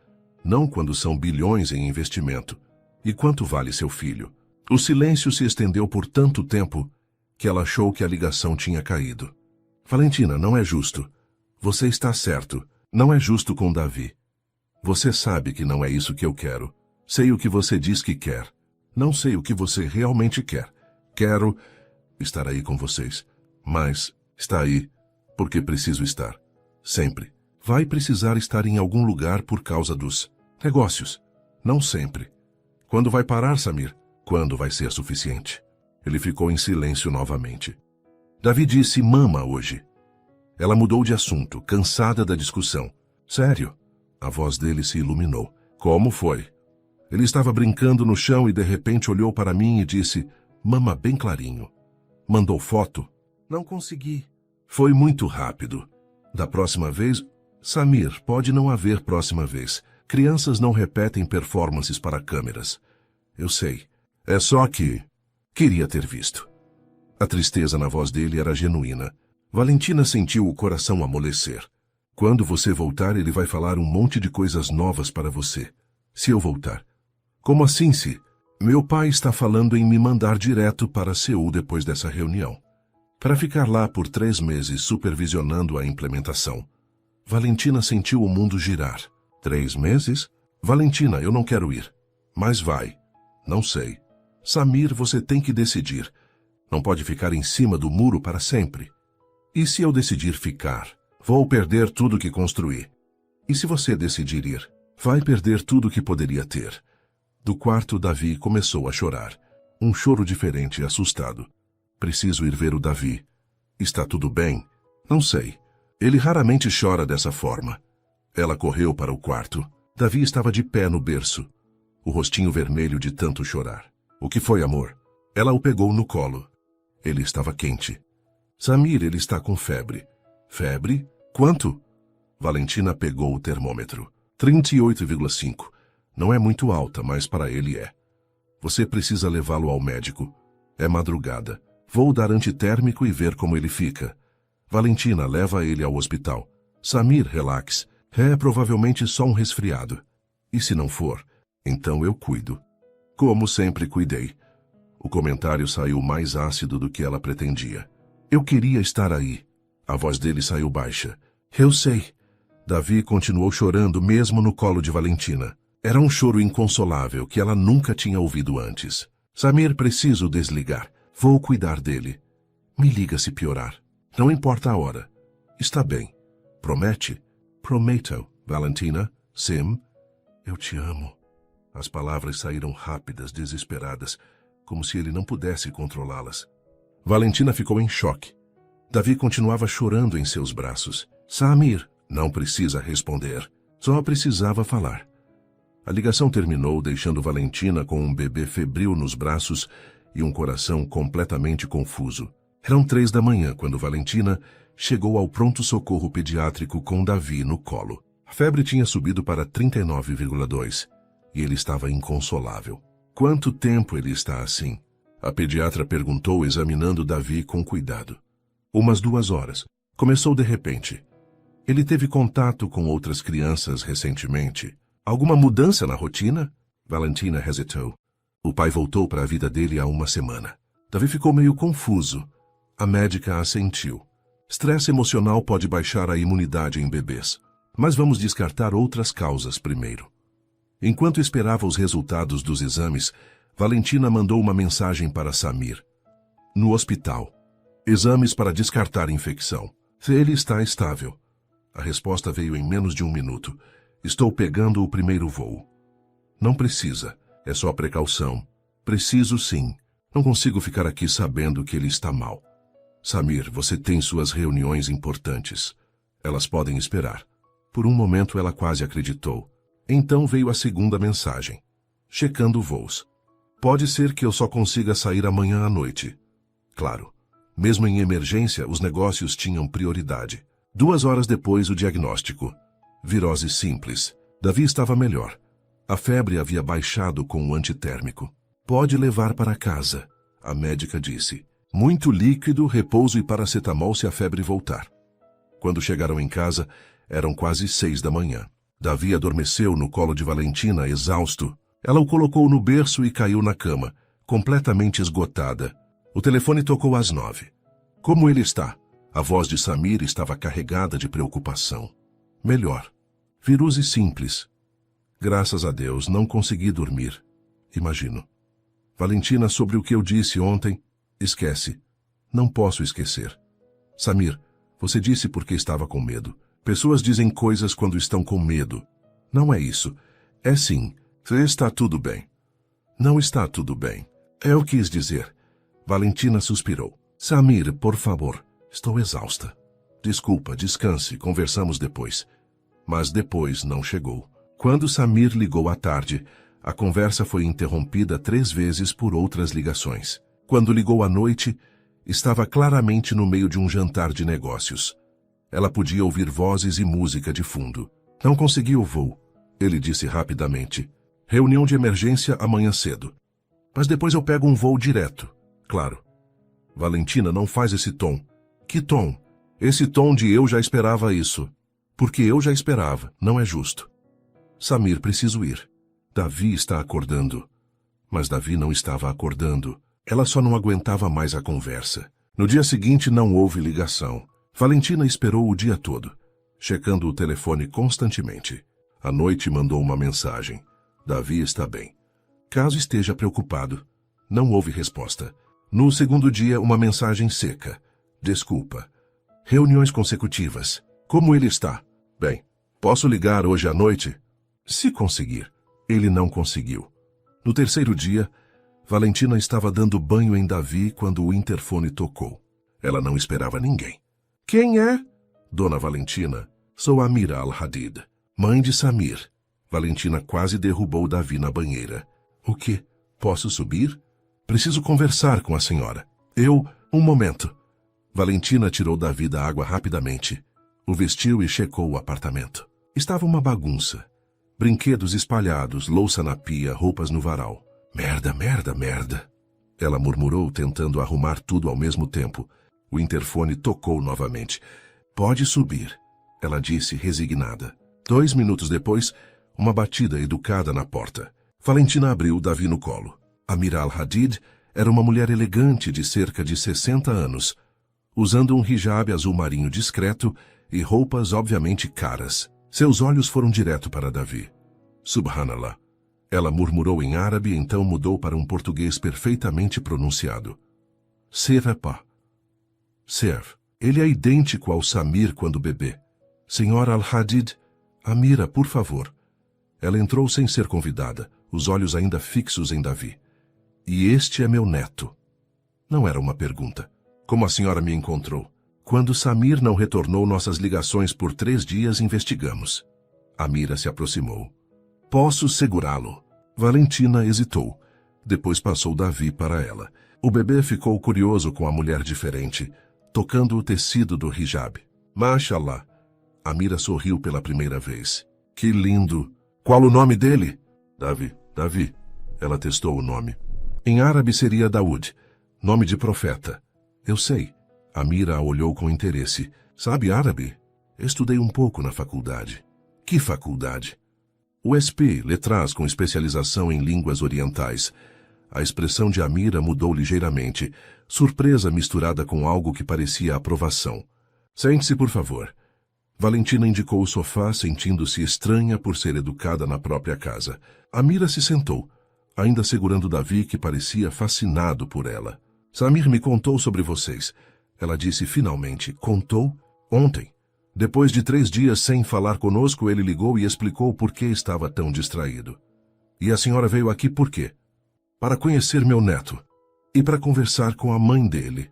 Não quando são bilhões em investimento. E quanto vale seu filho? O silêncio se estendeu por tanto tempo que ela achou que a ligação tinha caído. Valentina, não é justo. Você está certo. Não é justo com Davi. Você sabe que não é isso que eu quero. Sei o que você diz que quer. Não sei o que você realmente quer. Quero estar aí com vocês. Mas está aí Porque preciso estar. Sempre. Vai precisar estar em algum lugar por causa dos negócios. Não sempre. Quando vai parar, Samir? Quando vai ser suficiente? Ele ficou em silêncio novamente. Davi disse mama hoje. Ela mudou de assunto, cansada da discussão. Sério? A voz dele se iluminou. Como foi? Ele estava brincando no chão e de repente olhou para mim e disse, mama bem clarinho. Mandou foto? Não consegui. Foi muito rápido. Da próxima vez... Samir, pode não haver próxima vez. Crianças não repetem performances para câmeras. Eu sei. É só que... queria ter visto. A tristeza na voz dele era genuína. Valentina sentiu o coração amolecer. Quando você voltar, ele vai falar um monte de coisas novas para você. Se eu voltar. Como assim se? Meu pai está falando em me mandar direto para Seul depois dessa reunião. Para ficar lá por 3 meses supervisionando a implementação. Valentina sentiu o mundo girar. 3 meses? Valentina, eu não quero ir. Mas vai. Não sei. Samir, você tem que decidir. Não pode ficar em cima do muro para sempre. E se eu decidir ficar? Vou perder tudo que construí. E se você decidir ir? Vai perder tudo que poderia ter. Do quarto, Davi começou a chorar. Um choro diferente e assustado. Preciso ir ver o Davi. Está tudo bem? Não sei. Ele raramente chora dessa forma. Ela correu para o quarto. Davi estava de pé no berço, o rostinho vermelho de tanto chorar. O que foi, amor? Ela o pegou no colo. Ele estava quente. Samir, ele está com febre. Febre? Quanto? Valentina pegou o termômetro. 38,5. Não é muito alta, mas para ele é. Você precisa levá-lo ao médico. É madrugada. Vou dar antitérmico e ver como ele fica. Valentina, leva ele ao hospital. Samir, relaxe. É provavelmente só um resfriado. E se não for, então eu cuido. Como sempre cuidei. O comentário saiu mais ácido do que ela pretendia. Eu queria estar aí. A voz dele saiu baixa. Eu sei. Davi continuou chorando mesmo no colo de Valentina. Era um choro inconsolável que ela nunca tinha ouvido antes. Samir, preciso desligar. Vou cuidar dele. Me liga se piorar. Não importa a hora. Está bem. Promete? Prometo, Valentina. Sim. Eu te amo. As palavras saíram rápidas, desesperadas, como se ele não pudesse controlá-las. Valentina ficou em choque. Davi continuava chorando em seus braços. Samir, não precisa responder. Só precisava falar. A ligação terminou, deixando Valentina com um bebê febril nos braços e um coração completamente confuso. Eram 3 da manhã quando Valentina chegou ao pronto-socorro pediátrico com Davi no colo. A febre tinha subido para 39,2 e ele estava inconsolável. Quanto tempo ele está assim? A pediatra perguntou, examinando Davi com cuidado. Umas 2 horas. Começou de repente. Ele teve contato com outras crianças recentemente. Alguma mudança na rotina? Valentina hesitou. O pai voltou para a vida dele há 1 semana. Davi ficou meio confuso. A médica assentiu. Estresse emocional pode baixar a imunidade em bebês. Mas vamos descartar outras causas primeiro. Enquanto esperava os resultados dos exames, Valentina mandou uma mensagem para Samir. No hospital. Exames para descartar infecção. Ele está estável. A resposta veio em menos de 1 minuto. Estou pegando o primeiro voo. Não precisa. É só precaução. Preciso sim. Não consigo ficar aqui sabendo que ele está mal. Samir, você tem suas reuniões importantes. Elas podem esperar. Por um momento ela quase acreditou. Então veio a segunda mensagem. Checando voos. Pode ser que eu só consiga sair amanhã à noite. Claro. Mesmo em emergência, os negócios tinham prioridade. 2 horas depois, o diagnóstico. Virose simples. Davi estava melhor. A febre havia baixado com o antitérmico. Pode levar para casa, a médica disse. Muito líquido, repouso e paracetamol se a febre voltar. Quando chegaram em casa, eram quase 6 da manhã. Davi adormeceu no colo de Valentina, exausto. Ela o colocou no berço e caiu na cama, completamente esgotada. O telefone tocou às 9. Como ele está? A voz de Samir estava carregada de preocupação. Melhor. Virose simples. Graças a Deus, não consegui dormir. Imagino. Valentina, sobre o que eu disse ontem, esquece. Não posso esquecer. Samir, Você disse porque estava com medo. Pessoas dizem coisas quando estão com medo. Não é isso. É sim. Está tudo bem. Não está tudo bem. Eu quis dizer. Valentina suspirou. Samir, por favor. Estou exausta. Desculpa, descanse, conversamos depois. Mas depois não chegou. Quando Samir ligou à tarde, a conversa foi interrompida 3 vezes por outras ligações. Quando ligou à noite, estava claramente no meio de um jantar de negócios. Ela podia ouvir vozes e música de fundo. Não consegui o voo, ele disse rapidamente. Reunião de emergência amanhã cedo. Mas depois eu pego um voo direto. Claro. Valentina, não faz esse tom. Que tom? Esse tom de eu já esperava isso. Porque eu já esperava, não é justo. Samir, preciso ir. Davi está acordando. Mas Davi não estava acordando. Ela só não aguentava mais a conversa. No dia seguinte não houve ligação. Valentina esperou o dia todo, checando o telefone constantemente. À noite mandou uma mensagem. Davi está bem. Caso esteja preocupado, não houve resposta. No segundo dia, uma mensagem seca. Desculpa. Reuniões consecutivas. Como ele está? Bem, posso ligar hoje à noite? Se conseguir. Ele não conseguiu. No terceiro dia, Valentina estava dando banho em Davi quando o interfone tocou. Ela não esperava ninguém. Quem é? Dona Valentina. Sou Amira Al-Hadid, mãe de Samir. Valentina quase derrubou Davi na banheira. O quê? Posso subir? Preciso conversar com a senhora. Um momento. Valentina tirou Davi da água rapidamente. O vestiu e checou o apartamento. Estava uma bagunça. Brinquedos espalhados, louça na pia, roupas no varal. Merda, merda, merda. Ela murmurou, tentando arrumar tudo ao mesmo tempo. O interfone tocou novamente. Pode subir, ela disse, resignada. 2 minutos depois, uma batida educada na porta. Valentina abriu Davi no colo. Amira Al-Hadid era uma mulher elegante de cerca de 60 anos, usando um hijab azul marinho discreto e roupas obviamente caras. Seus olhos foram direto para Davi. Subhanallah. Ela murmurou em árabe, então mudou para um português perfeitamente pronunciado. Serapa. Serve. Ele é idêntico ao Samir quando bebê. Senhora Al-Hadid, Amira, por favor. Ela entrou sem ser convidada, os olhos ainda fixos em Davi. E este é meu neto. Não era uma pergunta. Como a senhora me encontrou? Quando Samir não retornou nossas ligações por 3 dias, investigamos. Amira se aproximou. Posso segurá-lo? Valentina hesitou. Depois passou Davi para ela. O bebê ficou curioso com a mulher diferente, tocando o tecido do hijab. Mashallah. Amira sorriu pela primeira vez. Que lindo! Qual o nome dele? Davi. Ela testou o nome. Em árabe seria Daud, nome de profeta. Eu sei. Amira a olhou com interesse. Sabe árabe? Estudei um pouco na faculdade. Que faculdade? USP, letras com especialização em línguas orientais. A expressão de Amira mudou ligeiramente, surpresa misturada com algo que parecia aprovação. Sente-se, por favor. Valentina indicou o sofá, sentindo-se estranha por ser educada na própria casa. Amira se sentou, ainda segurando Davi, que parecia fascinado por ela. Samir me contou sobre vocês. Ela disse finalmente. Contou? Ontem. Depois de 3 dias sem falar conosco, ele ligou e explicou por que estava tão distraído. E a senhora veio aqui por quê? Para conhecer meu neto. E para conversar com a mãe dele.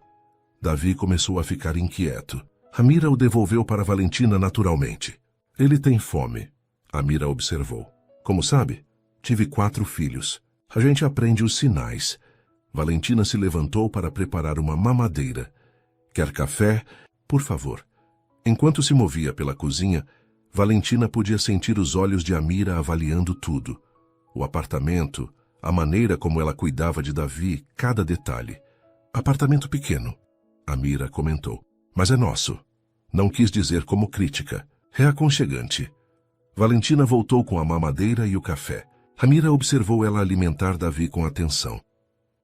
Davi começou a ficar inquieto. Amira o devolveu para Valentina naturalmente. Ele tem fome. Amira observou. Como sabe, tive 4 filhos. A gente aprende os sinais. Valentina se levantou para preparar uma mamadeira. Quer café? Por favor. Enquanto se movia pela cozinha, Valentina podia sentir os olhos de Amira avaliando tudo. O apartamento, a maneira como ela cuidava de Davi, cada detalhe. Apartamento pequeno, Amira comentou. Mas é nosso. Não quis dizer como crítica. É aconchegante. Valentina voltou com a mamadeira e o café. Amira observou ela alimentar Davi com atenção.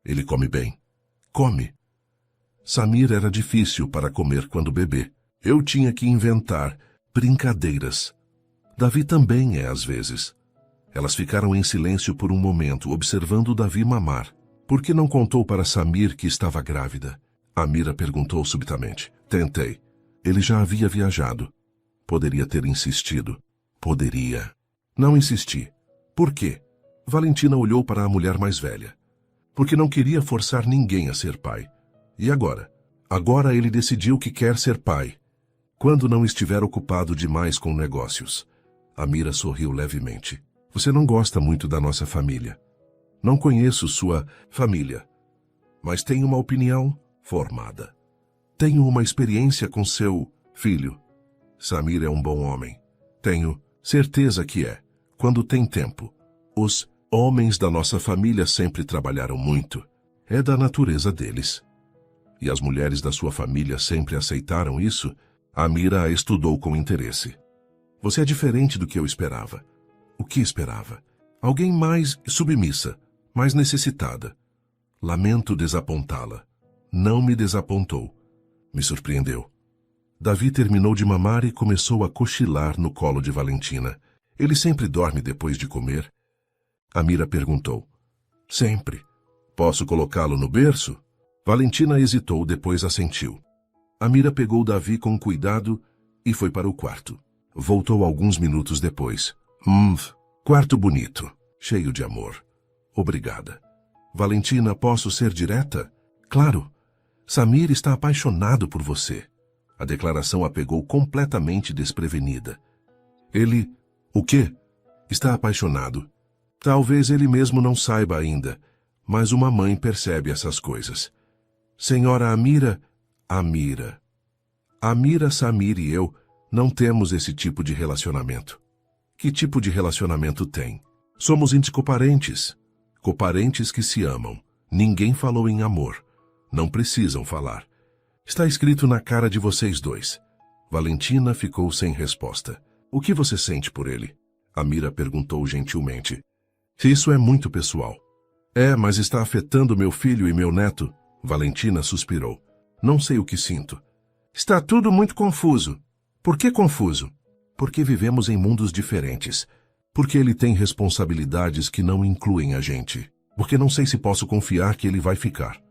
Ele come bem. Come. Samir era difícil para comer quando bebê. Eu tinha que inventar brincadeiras. Davi também é às vezes. Elas ficaram em silêncio por um momento, observando Davi mamar. Por que não contou para Samir que estava grávida? Amira perguntou subitamente. Tentei. Ele já havia viajado. Poderia ter insistido. Poderia. Não insisti. Por quê? Valentina olhou para a mulher mais velha. Porque não queria forçar ninguém a ser pai. E agora? Agora ele decidiu que quer ser pai. Quando não estiver ocupado demais com negócios. Amira sorriu levemente. Você não gosta muito da nossa família. Não conheço sua família. Mas tenho uma opinião formada. Tenho uma experiência com seu filho. Samir é um bom homem. Tenho certeza que é. Quando tem tempo. Os homens da nossa família sempre trabalharam muito. É da natureza deles. E as mulheres da sua família sempre aceitaram isso? Amira a estudou com interesse. Você é diferente do que eu esperava. O que esperava? Alguém mais submissa, mais necessitada. Lamento desapontá-la. Não me desapontou. Me surpreendeu. Davi terminou de mamar e começou a cochilar no colo de Valentina. Ele sempre dorme depois de comer? Amira perguntou. Sempre. Posso colocá-lo no berço? Valentina hesitou, depois assentiu. Amira pegou Davi com cuidado e foi para o quarto. Voltou alguns minutos depois. Quarto bonito, cheio de amor. Obrigada. Valentina, posso ser direta? Claro. Samir está apaixonado por você. A declaração a pegou completamente desprevenida. Ele... O quê? Está apaixonado. Talvez ele mesmo não saiba ainda, mas uma mãe percebe essas coisas. Senhora Amira... Amira, Samir e eu não temos esse tipo de relacionamento. Que tipo de relacionamento tem? Somos coparentes. Coparentes que se amam. Ninguém falou em amor. Não precisam falar. Está escrito na cara de vocês dois. Valentina ficou sem resposta. O que você sente por ele? Amira perguntou gentilmente. Isso é muito pessoal. É, mas está afetando meu filho e meu neto. Valentina suspirou. Não sei o que sinto. Está tudo muito confuso. Por que confuso? Porque vivemos em mundos diferentes. Porque ele tem responsabilidades que não incluem a gente. Porque não sei se posso confiar que ele vai ficar.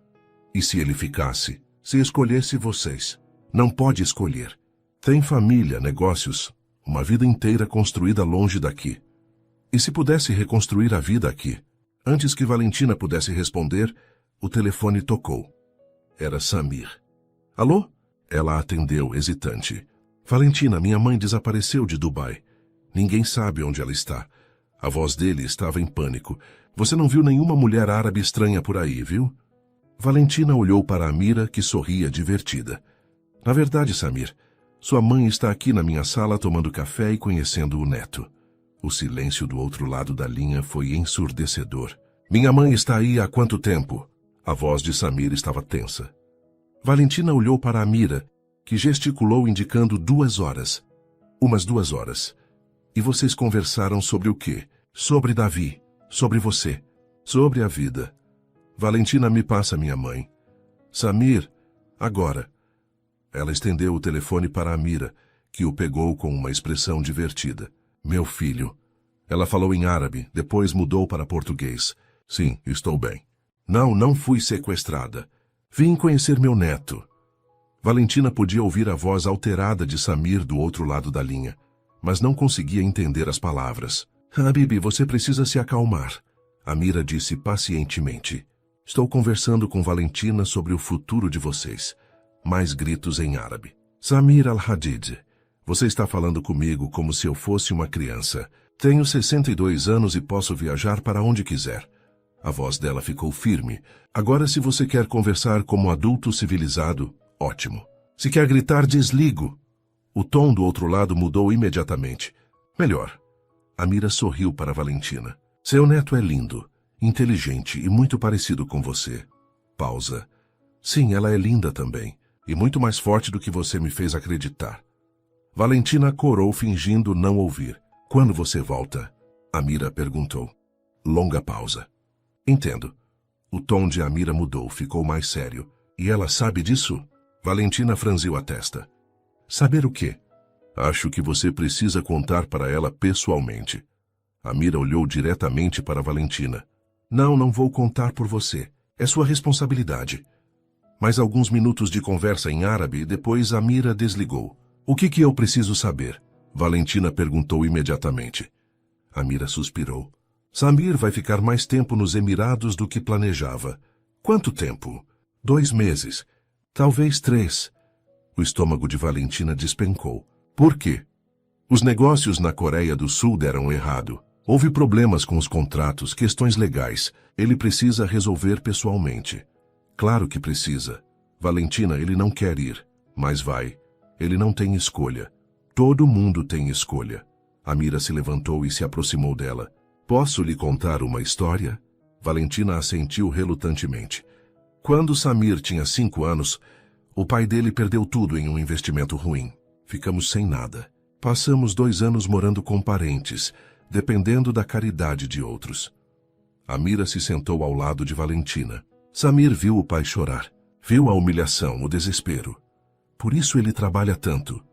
E se ele ficasse? Se escolhesse vocês? Não pode escolher. Tem família, negócios, uma vida inteira construída longe daqui. E se pudesse reconstruir a vida aqui? Antes que Valentina pudesse responder, o telefone tocou. Era Samir. Alô? Ela atendeu, hesitante. Valentina, minha mãe desapareceu de Dubai. Ninguém sabe onde ela está. A voz dele estava em pânico. Você não viu nenhuma mulher árabe estranha por aí, viu? Valentina olhou para Amira, que sorria divertida. Na verdade, Samir, sua mãe está aqui na minha sala tomando café e conhecendo o neto. O silêncio do outro lado da linha foi ensurdecedor. Minha mãe está aí há quanto tempo? A voz de Samir estava tensa. Valentina olhou para Amira, que gesticulou indicando 2 horas. Umas 2 horas. E vocês conversaram sobre o quê? Sobre Davi. Sobre você. Sobre a vida. Valentina, me passa minha mãe. Samir, agora. Ela estendeu o telefone para Amira, que o pegou com uma expressão divertida. Meu filho. Ela falou em árabe, depois mudou para português. Sim, estou bem. Não fui sequestrada. Vim conhecer meu neto. Valentina podia ouvir a voz alterada de Samir do outro lado da linha, mas não conseguia entender as palavras. Habibi, você precisa se acalmar. Amira disse pacientemente. Estou conversando com Valentina sobre o futuro de vocês. Mais gritos em árabe. Samir al-Hadid, você está falando comigo como se eu fosse uma criança. Tenho 62 anos e posso viajar para onde quiser. A voz dela ficou firme. Agora, se você quer conversar como adulto civilizado, ótimo. Se quer gritar, desligo. O tom do outro lado mudou imediatamente. Melhor. Amira sorriu para Valentina. Seu neto é lindo, inteligente e muito parecido com você. Pausa. Sim, ela é linda também, e muito mais forte do que você me fez acreditar. Valentina corou fingindo não ouvir. Quando você volta? Amira perguntou. Longa pausa. Entendo. O tom de Amira mudou, ficou mais sério. E ela sabe disso? Valentina franziu a testa. Saber o quê? Acho que você precisa contar para ela pessoalmente. Amira olhou diretamente para Valentina. Não vou contar por você. É sua responsabilidade. Mais alguns minutos de conversa em árabe e depois Amira desligou. O que eu preciso saber? Valentina perguntou imediatamente. Amira suspirou. Samir vai ficar mais tempo nos Emirados do que planejava. Quanto tempo? 2 meses. Talvez 3. O estômago de Valentina despencou. Por quê? Os negócios na Coreia do Sul deram errado. Houve problemas com os contratos, questões legais. Ele precisa resolver pessoalmente. Claro que precisa. Valentina, ele não quer ir, mas vai. Ele não tem escolha. Todo mundo tem escolha. Amira se levantou e se aproximou dela. Posso lhe contar uma história? Valentina assentiu relutantemente. Quando Samir tinha 5 anos, o pai dele perdeu tudo em um investimento ruim. Ficamos sem nada. Passamos 2 anos morando com parentes, dependendo da caridade de outros. Amira se sentou ao lado de Valentina. Samir viu o pai chorar. Viu a humilhação, o desespero. Por isso ele trabalha tanto.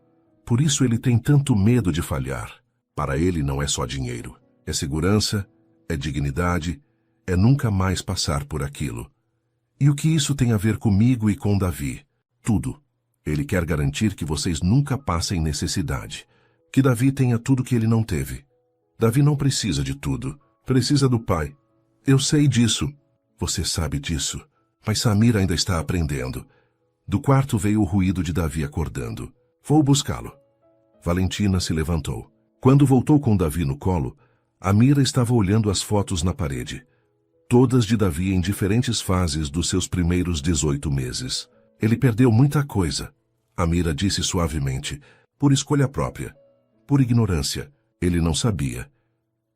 Por isso ele tem tanto medo de falhar. Para ele não é só dinheiro. É segurança, é dignidade, é nunca mais passar por aquilo. E o que isso tem a ver comigo e com Davi? Tudo. Ele quer garantir que vocês nunca passem necessidade. Que Davi tenha tudo que ele não teve. Davi não precisa de tudo. Precisa do pai. Eu sei disso. Você sabe disso. Mas Samir ainda está aprendendo. Do quarto veio o ruído de Davi acordando. Vou buscá-lo. Valentina se levantou. Quando voltou com Davi no colo, Amira estava olhando as fotos na parede. Todas de Davi em diferentes fases dos seus primeiros 18 meses. Ele perdeu muita coisa. Amira disse suavemente. Por escolha própria. Por ignorância. Ele não sabia.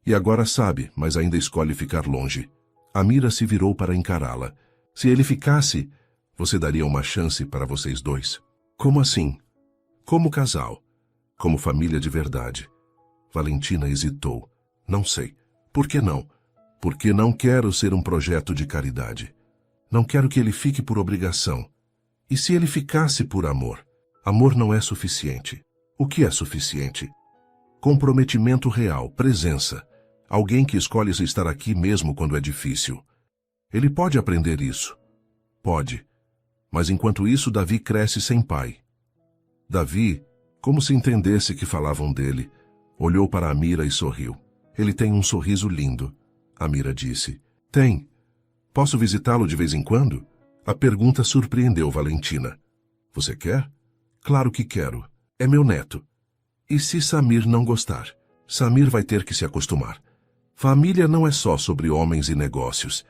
E agora sabe, mas ainda escolhe ficar longe. Amira se virou para encará-la. Se ele ficasse, você daria uma chance para vocês dois? Como assim? Como casal. Como família de verdade. Valentina hesitou. Não sei. Por que não? Porque não quero ser um projeto de caridade. Não quero que ele fique por obrigação. E se ele ficasse por amor? Amor não é suficiente. O que é suficiente? Comprometimento real, presença. Alguém que escolhe estar aqui mesmo quando é difícil. Ele pode aprender isso. Pode. Mas enquanto isso, Davi cresce sem pai. Davi, como se entendesse que falavam dele, olhou para Amira e sorriu. Ele tem um sorriso lindo. Amira disse. Tem. Posso visitá-lo de vez em quando? A pergunta surpreendeu Valentina. Você quer? Claro que quero. É meu neto. E se Samir não gostar? Samir vai ter que se acostumar. Família não é só sobre homens e negócios.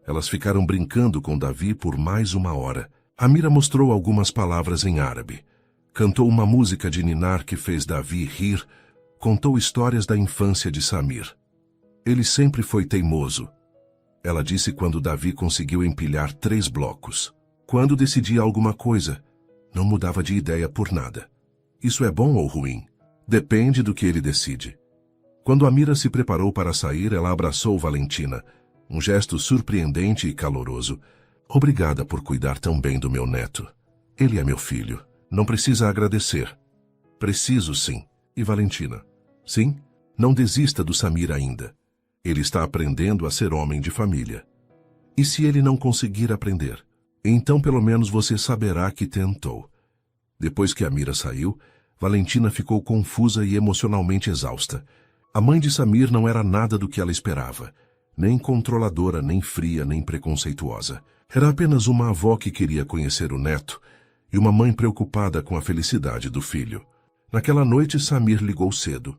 Elas ficaram brincando com Davi por mais 1 hora. Amira mostrou algumas palavras em árabe. Cantou uma música de ninar que fez Davi rir. Contou histórias da infância de Samir. Ele sempre foi teimoso. Ela disse quando Davi conseguiu empilhar 3 blocos. Quando decidia alguma coisa, não mudava de ideia por nada. Isso é bom ou ruim? Depende do que ele decide. Quando Amira se preparou para sair, ela abraçou Valentina. Um gesto surpreendente e caloroso. Obrigada por cuidar tão bem do meu neto. Ele é meu filho. Não precisa agradecer. Preciso sim. E Valentina? Sim? Não desista do Samir ainda. Ele está aprendendo a ser homem de família. E se ele não conseguir aprender? Então pelo menos você saberá que tentou. Depois que Amira saiu, Valentina ficou confusa e emocionalmente exausta. A mãe de Samir não era nada do que ela esperava. Nem controladora, nem fria, nem preconceituosa. Era apenas uma avó que queria conhecer o neto e uma mãe preocupada com a felicidade do filho. Naquela noite, Samir ligou cedo.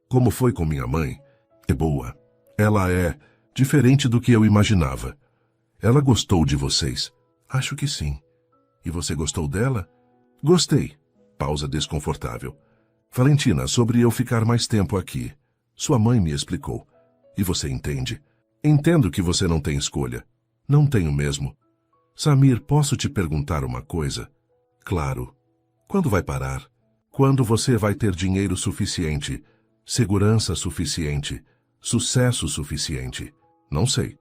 Como foi com minha mãe? É boa. Ela é diferente do que eu imaginava. Ela gostou de vocês? Acho que sim. E você gostou dela? Gostei. Pausa desconfortável. Valentina, sobre eu ficar mais tempo aqui. Sua mãe me explicou. E você entende? Entendo que você não tem escolha. Não tenho mesmo. Samir, posso te perguntar uma coisa? Claro. Quando vai parar? Quando você vai ter dinheiro suficiente, segurança suficiente, sucesso suficiente? Não sei.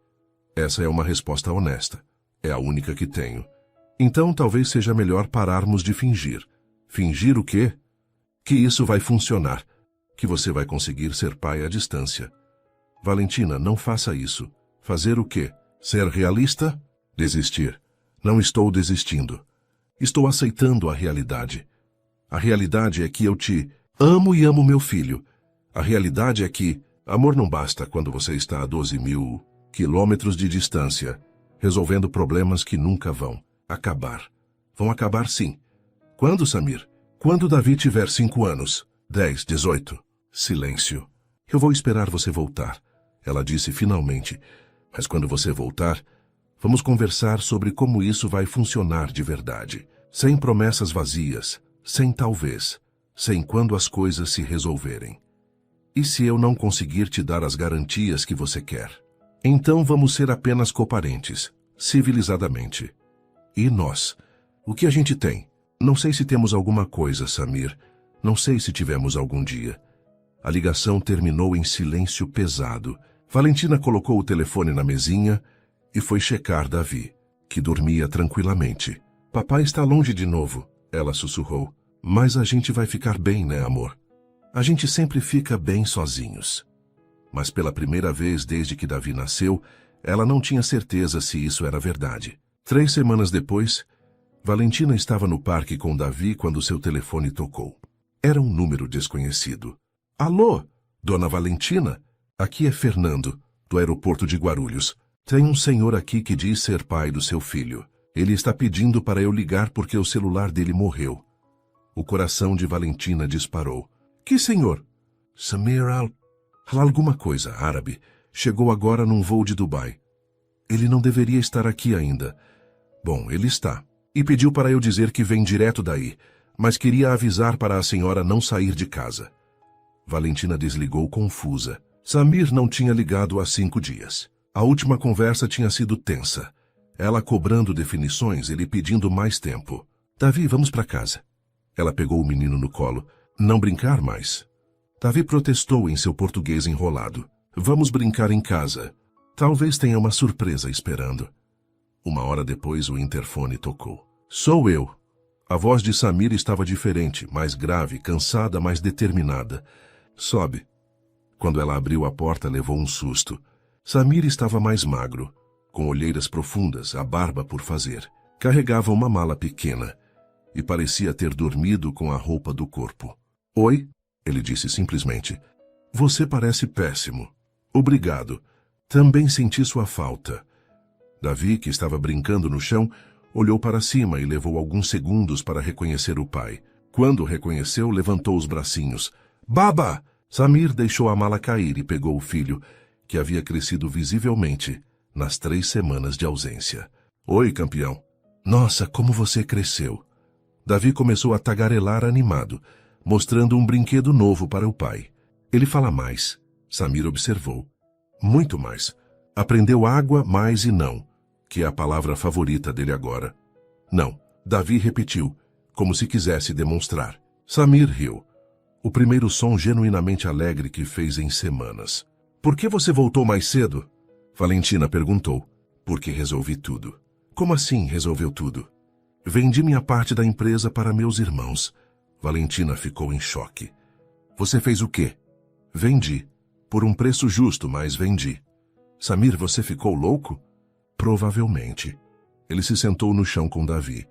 Essa é uma resposta honesta. É a única que tenho. Então talvez seja melhor pararmos de fingir. Fingir o quê? Que isso vai funcionar. Que você vai conseguir ser pai à distância. Valentina, não faça isso. Fazer o quê? Ser realista? Desistir. Não estou desistindo. Estou aceitando a realidade. A realidade é que eu te amo e amo meu filho. A realidade é que amor não basta quando você está a 12.000 quilômetros de distância, resolvendo problemas que nunca vão acabar. Vão acabar sim. Quando, Samir? Quando Davi tiver 5 anos? 10, 18. Silêncio. Eu vou esperar você voltar, ela disse finalmente. Mas quando você voltar, vamos conversar sobre como isso vai funcionar de verdade. Sem promessas vazias, sem talvez, sem quando as coisas se resolverem. E se eu não conseguir te dar as garantias que você quer? Então vamos ser apenas coparentes, civilizadamente. E nós? O que a gente tem? Não sei se temos alguma coisa, Samir. Não sei se tivemos algum dia. A ligação terminou em silêncio pesado. Valentina colocou o telefone na mesinha e foi checar Davi, que dormia tranquilamente. Papai está longe de novo, ela sussurrou. Mas a gente vai ficar bem, né, amor? A gente sempre fica bem sozinhos. Mas pela primeira vez desde que Davi nasceu, ela não tinha certeza se isso era verdade. 3 semanas depois, Valentina estava no parque com Davi quando seu telefone tocou. Era um número desconhecido. Alô, dona Valentina? Aqui é Fernando, do aeroporto de Guarulhos. Tem um senhor aqui que diz ser pai do seu filho. Ele está pedindo para eu ligar porque o celular dele morreu. O coração de Valentina disparou. Que senhor? Samir alguma coisa árabe. Chegou agora num voo de Dubai. Ele não deveria estar aqui ainda. Bom, ele está. E pediu para eu dizer que vem direto daí, mas queria avisar para a senhora não sair de casa. Valentina desligou confusa. Samir não tinha ligado há 5 dias. A última conversa tinha sido tensa. Ela cobrando definições, ele pedindo mais tempo. Davi, vamos para casa. Ela pegou o menino no colo. Não brincar mais. Davi protestou em seu português enrolado. Vamos brincar em casa. Talvez tenha uma surpresa esperando. 1 hora depois o interfone tocou. Sou eu. A voz de Samir estava diferente, mais grave, cansada, mais determinada. Sobe. Quando ela abriu a porta, levou um susto. Samir estava mais magro, com olheiras profundas, a barba por fazer. Carregava uma mala pequena e parecia ter dormido com a roupa do corpo. Oi, ele disse simplesmente. Você parece péssimo. Obrigado. Também senti sua falta. Davi, que estava brincando no chão, olhou para cima e levou alguns segundos para reconhecer o pai. Quando o reconheceu, levantou os bracinhos. Baba! Samir deixou a mala cair e pegou o filho, que havia crescido visivelmente nas 3 semanas de ausência. Oi, campeão. Nossa, como você cresceu. Davi começou a tagarelar animado, mostrando um brinquedo novo para o pai. Ele fala mais, Samir observou. Muito mais. Aprendeu água, mais e não, que é a palavra favorita dele agora. Não, Davi repetiu, como se quisesse demonstrar. Samir riu. O primeiro som genuinamente alegre que fez em semanas. Por que você voltou mais cedo? Valentina perguntou. Porque resolvi tudo. Como assim resolveu tudo? Vendi minha parte da empresa para meus irmãos. Valentina ficou em choque. Você fez o quê? Vendi. Por um preço justo, mas vendi. Samir, você ficou louco? Provavelmente. Ele se sentou no chão com Davi.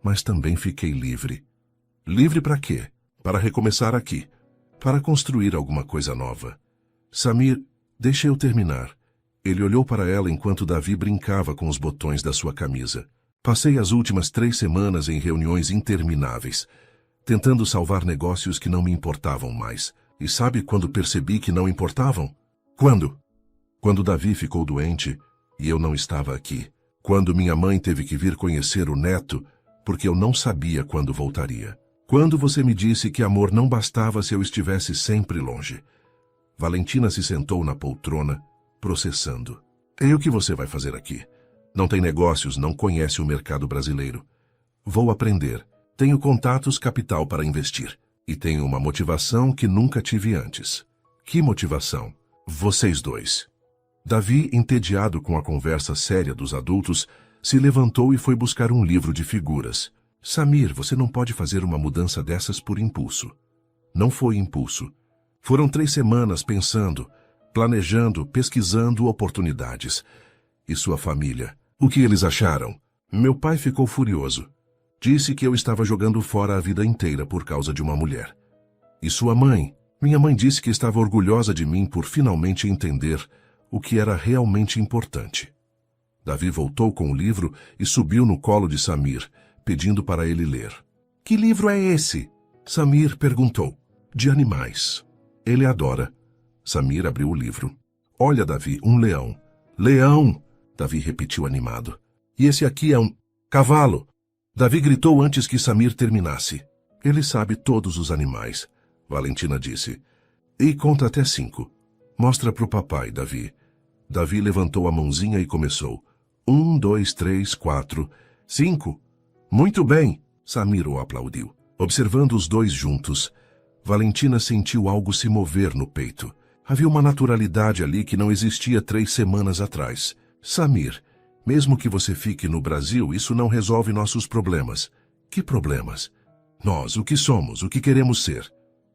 Mas também fiquei livre. Livre para quê? Para recomeçar aqui. Para construir alguma coisa nova. Samir, deixe eu terminar. Ele olhou para ela enquanto Davi brincava com os botões da sua camisa. Passei as últimas 3 semanas em reuniões intermináveis, tentando salvar negócios que não me importavam mais. E sabe quando percebi que não importavam? Quando? Quando Davi ficou doente e eu não estava aqui. Quando minha mãe teve que vir conhecer o neto, porque eu não sabia quando voltaria. Quando você me disse que amor não bastava se eu estivesse sempre longe. Valentina se sentou na poltrona, processando. E o que você vai fazer aqui? Não tem negócios, não conhece o mercado brasileiro. Vou aprender. Tenho contatos, capital para investir. E tenho uma motivação que nunca tive antes. Que motivação? Vocês dois. Davi, entediado com a conversa séria dos adultos, se levantou e foi buscar um livro de figuras. Samir, você não pode fazer uma mudança dessas por impulso. Não foi impulso. Foram 3 semanas pensando, planejando, pesquisando oportunidades. E sua família? O que eles acharam? Meu pai ficou furioso. Disse que eu estava jogando fora a vida inteira por causa de uma mulher. E sua mãe? Minha mãe disse que estava orgulhosa de mim por finalmente entender o que era realmente importante. Davi voltou com o livro e subiu no colo de Samir, pedindo para ele ler. Que livro é esse? Samir perguntou. De animais. Ele adora. Samir abriu o livro. Olha, Davi, um leão. Leão! Davi repetiu animado. E esse aqui é um cavalo. Davi gritou antes que Samir terminasse. Ele sabe todos os animais. Valentina disse. E conta até 5. Mostra pro papai, Davi. Davi levantou a mãozinha e começou. 1, 2, 3, 4, 5. Muito bem, Samir o aplaudiu. Observando os dois juntos, Valentina sentiu algo se mover no peito. Havia uma naturalidade ali que não existia 3 semanas atrás. Samir, mesmo que você fique no Brasil, isso não resolve nossos problemas. Que problemas? Nós, o que somos, o que queremos ser.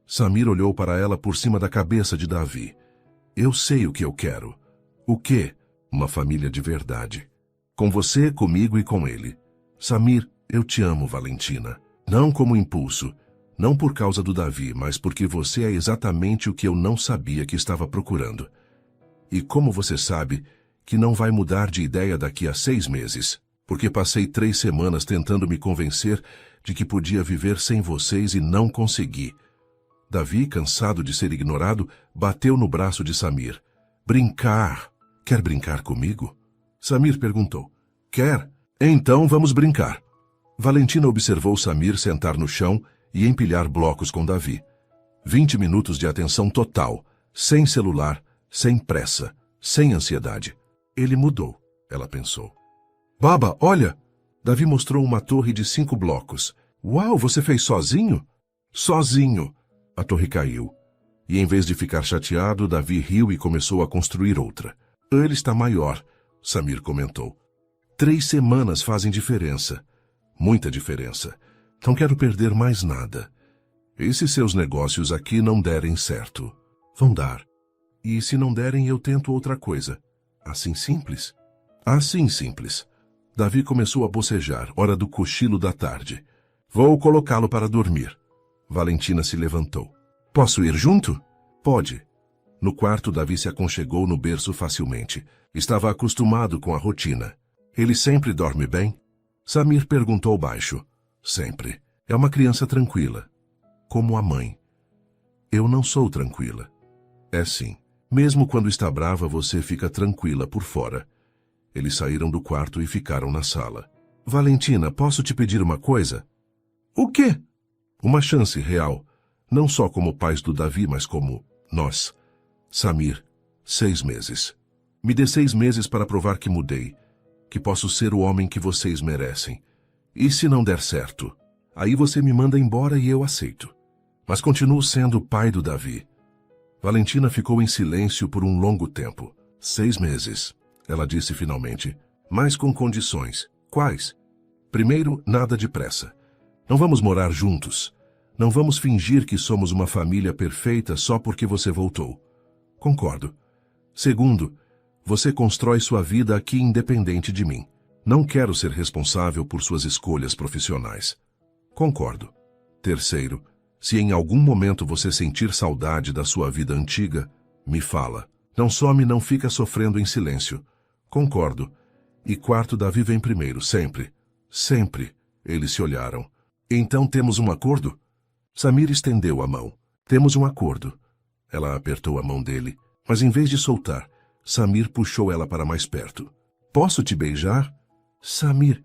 Samir olhou para ela por cima da cabeça de Davi. Eu sei o que eu quero. O quê? Uma família de verdade. Com você, comigo e com ele. Samir, eu te amo, Valentina. Não como impulso. Não por causa do Davi, mas porque você é exatamente o que eu não sabia que estava procurando. E como você sabe que não vai mudar de ideia daqui a 6 meses, porque passei 3 semanas tentando me convencer de que podia viver sem vocês e não consegui. Davi, cansado de ser ignorado, bateu no braço de Samir. Brincar. Quer brincar comigo? Samir perguntou. Quer? Então vamos brincar. Valentina observou Samir sentar no chão e empilhar blocos com Davi. 20 minutos de atenção total, sem celular, sem pressa, sem ansiedade. Ele mudou, ela pensou. Baba, olha! Davi mostrou uma torre de 5 blocos. Uau, você fez sozinho? Sozinho. A torre caiu. E em vez de ficar chateado, Davi riu e começou a construir outra. Ele está maior, Samir comentou. 3 semanas fazem diferença. Muita diferença. Não quero perder mais nada. E se seus negócios aqui não derem certo? Vão dar. E se não derem, eu tento outra coisa. Assim simples? Assim simples. Davi começou a bocejar, hora do cochilo da tarde. Vou colocá-lo para dormir. Valentina se levantou. Posso ir junto? Pode. No quarto, Davi se aconchegou no berço facilmente. Estava acostumado com a rotina. Ele sempre dorme bem? Samir perguntou baixo. Sempre. É uma criança tranquila. Como a mãe. Eu não sou tranquila. É sim. Mesmo quando está brava, você fica tranquila por fora. Eles saíram do quarto e ficaram na sala. Valentina, posso te pedir uma coisa? O quê? Uma chance real. Não só como pais do Davi, mas como nós. Samir, 6 meses. Me dê 6 meses para provar que mudei. Que posso ser o homem que vocês merecem. E se não der certo? Aí você me manda embora e eu aceito. Mas continuo sendo o pai do Davi. Valentina ficou em silêncio por um longo tempo. 6 meses, ela disse finalmente. Mas com condições. Quais? Primeiro, nada de pressa. Não vamos morar juntos. Não vamos fingir que somos uma família perfeita só porque você voltou. Concordo. Segundo, você constrói sua vida aqui independente de mim. Não quero ser responsável por suas escolhas profissionais. Concordo. Terceiro, se em algum momento você sentir saudade da sua vida antiga, me fala. Não some, não fica sofrendo em silêncio. Concordo. E quarto, Davi vem primeiro, sempre. Sempre. Eles se olharam. Então temos um acordo? Samir estendeu a mão. Temos um acordo. Ela apertou a mão dele, mas em vez de soltar, Samir puxou ela para mais perto. Posso te beijar? Samir,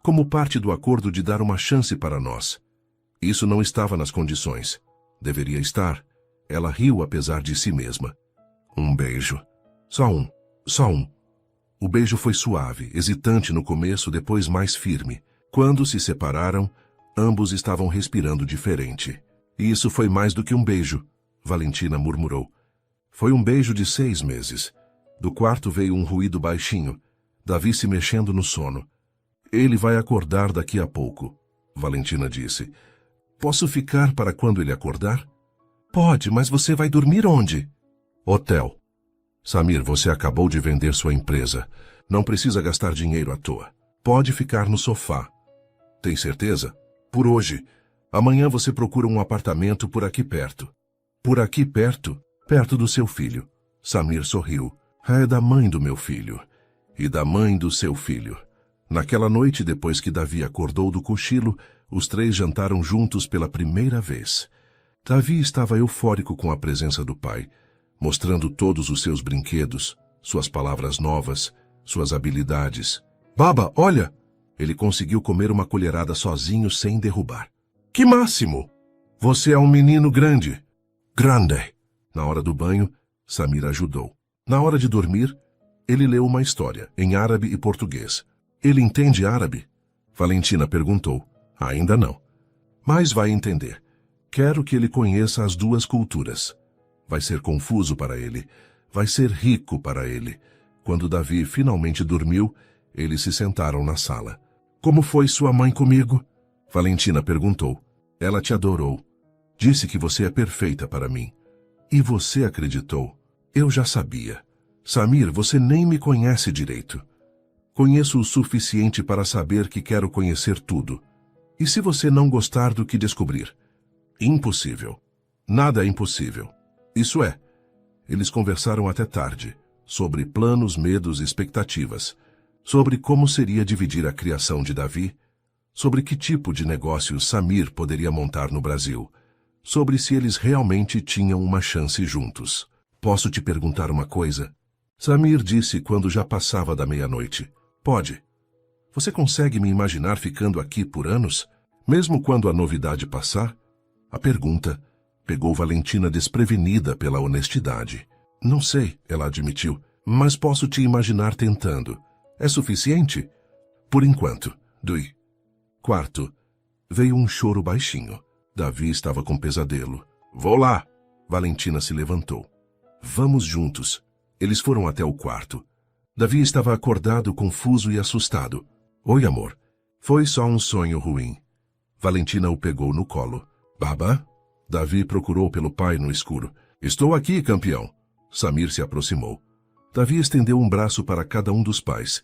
como parte do acordo de dar uma chance para nós. Isso não estava nas condições. Deveria estar. Ela riu apesar de si mesma. Um beijo. Só um. Só um. O beijo foi suave, hesitante no começo, depois mais firme. Quando se separaram, ambos estavam respirando diferente. E isso foi mais do que um beijo, Valentina murmurou. Foi um beijo de 6 meses. Do quarto veio um ruído baixinho. Davi se mexendo no sono. Ele vai acordar daqui a pouco, Valentina disse. Posso ficar para quando ele acordar? Pode, mas você vai dormir onde? Hotel. Samir, você acabou de vender sua empresa. Não precisa gastar dinheiro à toa. Pode ficar no sofá. Tem certeza? Por hoje. Amanhã você procura um apartamento por aqui perto. Por aqui perto? Perto do seu filho. Samir sorriu. É da mãe do meu filho. E da mãe do seu filho. Naquela noite, depois que Davi acordou do cochilo, os três jantaram juntos pela primeira vez. Davi estava eufórico com a presença do pai, mostrando todos os seus brinquedos, suas palavras novas, suas habilidades. Baba, olha! Ele conseguiu comer uma colherada sozinho sem derrubar. Que máximo! Você é um menino grande. Grande! Na hora do banho, Samir ajudou. Na hora de dormir, ele leu uma história, em árabe e português. Ele entende árabe? Valentina perguntou. Ainda não. Mas vai entender. Quero que ele conheça as duas culturas. Vai ser confuso para ele. Vai ser rico para ele. Quando Davi finalmente dormiu, eles se sentaram na sala. Como foi sua mãe comigo? Valentina perguntou. Ela te adorou. Disse que você é perfeita para mim. E você acreditou. Eu já sabia. Samir, você nem me conhece direito. Conheço o suficiente para saber que quero conhecer tudo. E se você não gostar do que descobrir? Impossível. Nada é impossível. Isso é. Eles conversaram até tarde, sobre planos, medos e expectativas, sobre como seria dividir a criação de Davi, sobre que tipo de negócio Samir poderia montar no Brasil, sobre se eles realmente tinham uma chance juntos. Posso te perguntar uma coisa? Samir disse quando já passava da meia-noite. Pode. Você consegue me imaginar ficando aqui por anos, mesmo quando a novidade passar? A pergunta pegou Valentina desprevenida pela honestidade. Não sei, ela admitiu, mas posso te imaginar tentando. É suficiente? Por enquanto. Do quarto, veio um choro baixinho. Davi estava com pesadelo. Vou lá. Valentina se levantou. Vamos juntos. Eles foram até o quarto. Davi estava acordado, confuso e assustado. Oi, amor. Foi só um sonho ruim. Valentina o pegou no colo. Baba? Davi procurou pelo pai no escuro. Estou aqui, campeão. Samir se aproximou. Davi estendeu um braço para cada um dos pais,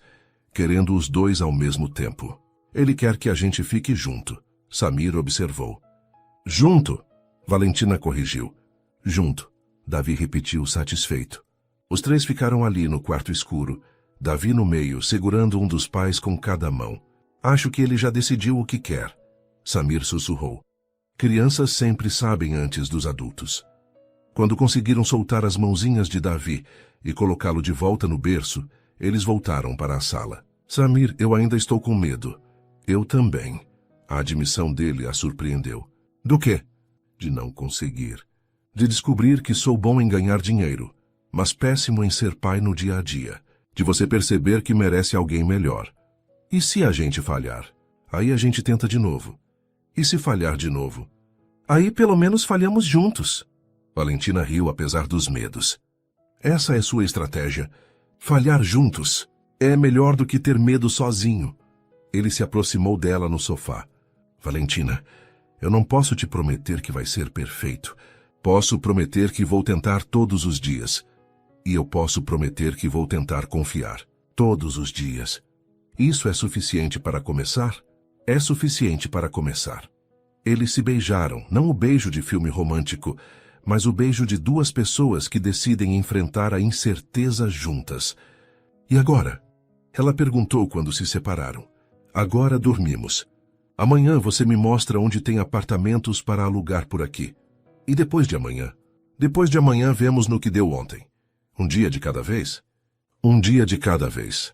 querendo os dois ao mesmo tempo. Ele quer que a gente fique junto. Samir observou. Junto? Valentina corrigiu. Junto. Davi repetiu satisfeito. Os três ficaram ali no quarto escuro, Davi no meio, segurando um dos pais com cada mão. Acho que ele já decidiu o que quer. Samir sussurrou. Crianças sempre sabem antes dos adultos. Quando conseguiram soltar as mãozinhas de Davi e colocá-lo de volta no berço, eles voltaram para a sala. Samir, eu ainda estou com medo. Eu também. A admissão dele a surpreendeu. Do quê? De não conseguir. De descobrir que sou bom em ganhar dinheiro, mas péssimo em ser pai no dia a dia. De você perceber que merece alguém melhor. E se a gente falhar? Aí a gente tenta de novo. E se falhar de novo? Aí pelo menos falhamos juntos. Valentina riu apesar dos medos. Essa é sua estratégia. Falhar juntos é melhor do que ter medo sozinho. Ele se aproximou dela no sofá. Valentina, eu não posso te prometer que vai ser perfeito. Posso prometer que vou tentar todos os dias. E eu posso prometer que vou tentar confiar. Todos os dias. Isso é suficiente para começar? É suficiente para começar. Eles se beijaram, não o beijo de filme romântico, mas o beijo de duas pessoas que decidem enfrentar a incerteza juntas. E agora? Ela perguntou quando se separaram. Agora dormimos. Amanhã você me mostra onde tem apartamentos para alugar por aqui. E depois de amanhã? Depois de amanhã vemos no que deu ontem. Um dia de cada vez? Um dia de cada vez.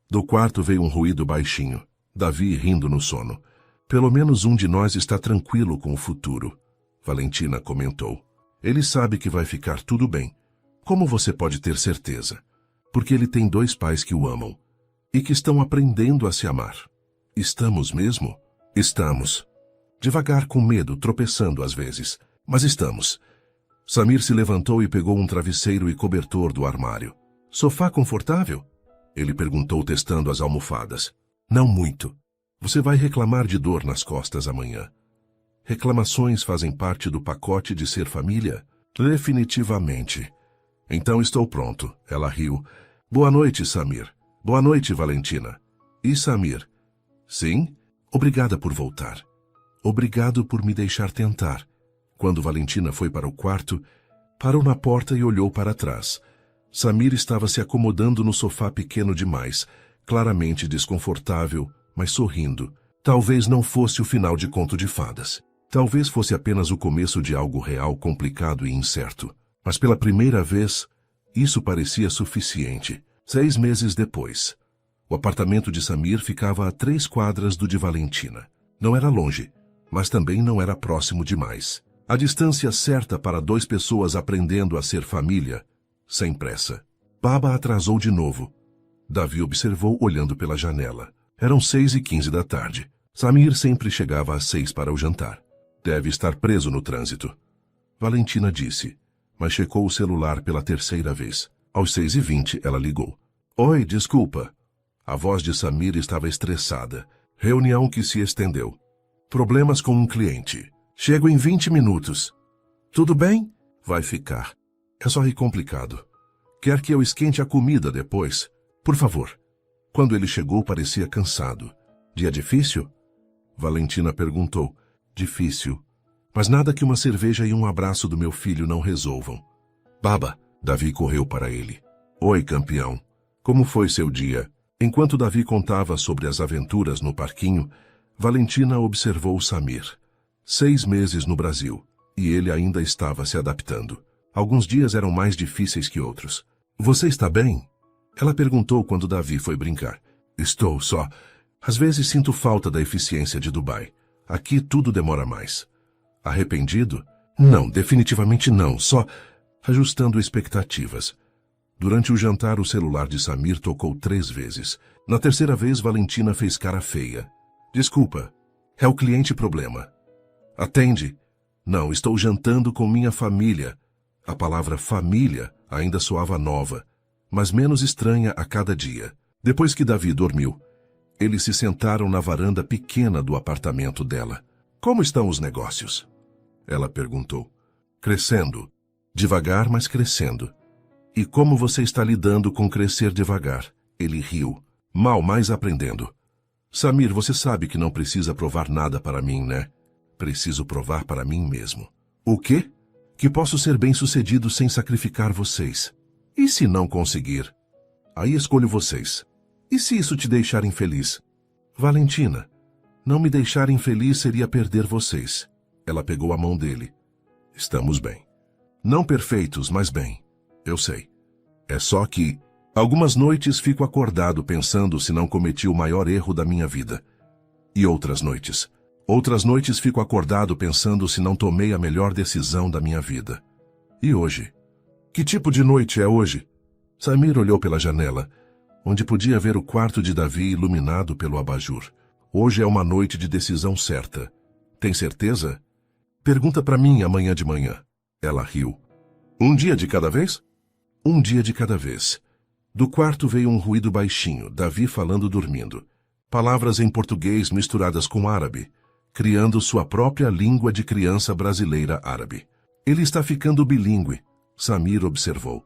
Do quarto veio um ruído baixinho. Davi rindo no sono. Pelo menos um de nós está tranquilo com o futuro. Valentina comentou. Ele sabe que vai ficar tudo bem. Como você pode ter certeza? Porque ele tem dois pais que o amam. E que estão aprendendo a se amar. Estamos mesmo? Estamos. Devagar, com medo, tropeçando às vezes. Mas estamos. Samir se levantou e pegou um travesseiro e cobertor do armário. Sofá confortável? Ele perguntou testando as almofadas. Não muito. Você vai reclamar de dor nas costas amanhã. Reclamações fazem parte do pacote de ser família? Definitivamente. Então estou pronto. Ela riu. Boa noite, Samir. Boa noite, Valentina. E Samir, Sim? Obrigada por voltar. Obrigado por me deixar tentar. Quando Valentina foi para o quarto, parou na porta e olhou para trás. Samir estava se acomodando no sofá pequeno demais, claramente desconfortável, mas sorrindo. Talvez não fosse o final de Conto de Fadas. Talvez fosse apenas o começo de algo real, complicado e incerto. Mas pela primeira vez, isso parecia suficiente. 6 meses depois, o apartamento de Samir ficava a 3 quadras do de Valentina. Não era longe, mas também não era próximo demais. A distância certa para 2 pessoas aprendendo a ser família, sem pressa. Baba atrasou de novo. Davi observou olhando pela janela. Eram 6h15 da tarde. Samir sempre chegava às 6 para o jantar. Deve estar preso no trânsito. Valentina disse, mas checou o celular pela 3ª vez. Aos 6h20, ela ligou. Oi, desculpa. A voz de Samir estava estressada. Reunião que se estendeu. Problemas com um cliente. Chego em 20 minutos. Tudo bem? Vai ficar. É só complicado. Quer que eu esquente a comida depois? Por favor. Quando ele chegou, parecia cansado. Dia difícil? Valentina perguntou. Difícil. Mas nada que uma cerveja e um abraço do meu filho não resolvam. Baba, Davi correu para ele. Oi, campeão. Como foi seu dia? Enquanto Davi contava sobre as aventuras no parquinho, Valentina observou Samir. 6 meses no Brasil, e ele ainda estava se adaptando. Alguns dias eram mais difíceis que outros. Você está bem? Ela perguntou quando Davi foi brincar. Estou só. Às vezes sinto falta da eficiência de Dubai. Aqui tudo demora mais. Arrependido? Não, definitivamente não. Só ajustando expectativas. Durante o jantar, o celular de Samir tocou 3 vezes. Na 3ª vez, Valentina fez cara feia. Desculpa. É o cliente problema. Atende. Não, estou jantando com minha família. A palavra família ainda soava nova, mas menos estranha a cada dia. Depois que Davi dormiu, eles se sentaram na varanda pequena do apartamento dela. Como estão os negócios? Ela perguntou. Crescendo. Devagar, mas crescendo. E como você está lidando com crescer devagar? Ele riu. Mal, mas aprendendo. Samir, você sabe que não precisa provar nada para mim, né? Preciso provar para mim mesmo. O quê? Que posso ser bem-sucedido sem sacrificar vocês. E se não conseguir? Aí escolho vocês. E se isso te deixar infeliz? Valentina, não me deixar infeliz seria perder vocês. Ela pegou a mão dele. Estamos bem. Não perfeitos, mas bem. Eu sei. É só que, algumas noites fico acordado pensando se não cometi o maior erro da minha vida. E outras noites fico acordado pensando se não tomei a melhor decisão da minha vida. E hoje? Que tipo de noite é hoje? Samir olhou pela janela, onde podia ver o quarto de Davi iluminado pelo abajur. Hoje é uma noite de decisão certa. Tem certeza? Pergunta para mim amanhã de manhã. Ela riu. Um dia de cada vez? Um dia de cada vez. Do quarto veio um ruído baixinho, Davi falando dormindo. Palavras em português misturadas com árabe, criando sua própria língua de criança brasileira árabe. Ele está ficando bilíngue, Samir observou.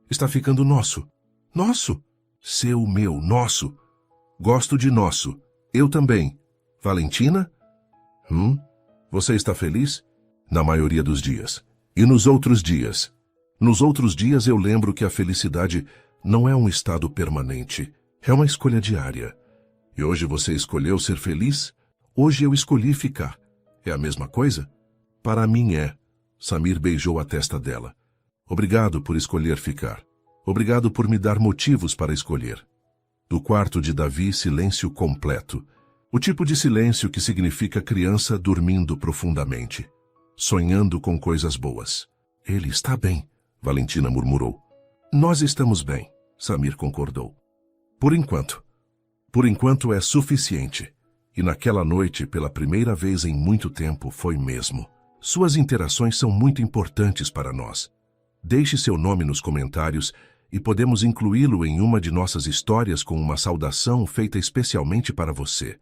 Está ficando nosso. Nosso? Seu, meu, nosso. Gosto de nosso. Eu também. Valentina? Você está feliz? Na maioria dos dias. E nos outros dias? Nos outros dias eu lembro que a felicidade não é um estado permanente. É uma escolha diária. E hoje você escolheu ser feliz? Hoje eu escolhi ficar. É a mesma coisa? Para mim é. Samir beijou a testa dela. Obrigado por escolher ficar. Obrigado por me dar motivos para escolher. Do quarto de Davi, silêncio completo. O tipo de silêncio que significa criança dormindo profundamente, sonhando com coisas boas. Ele está bem, Valentina murmurou. Nós estamos bem, Samir concordou. Por enquanto. Por enquanto é suficiente. E naquela noite, pela primeira vez em muito tempo, foi mesmo. Suas interações são muito importantes para nós. Deixe seu nome nos comentários e podemos incluí-lo em uma de nossas histórias com uma saudação feita especialmente para você.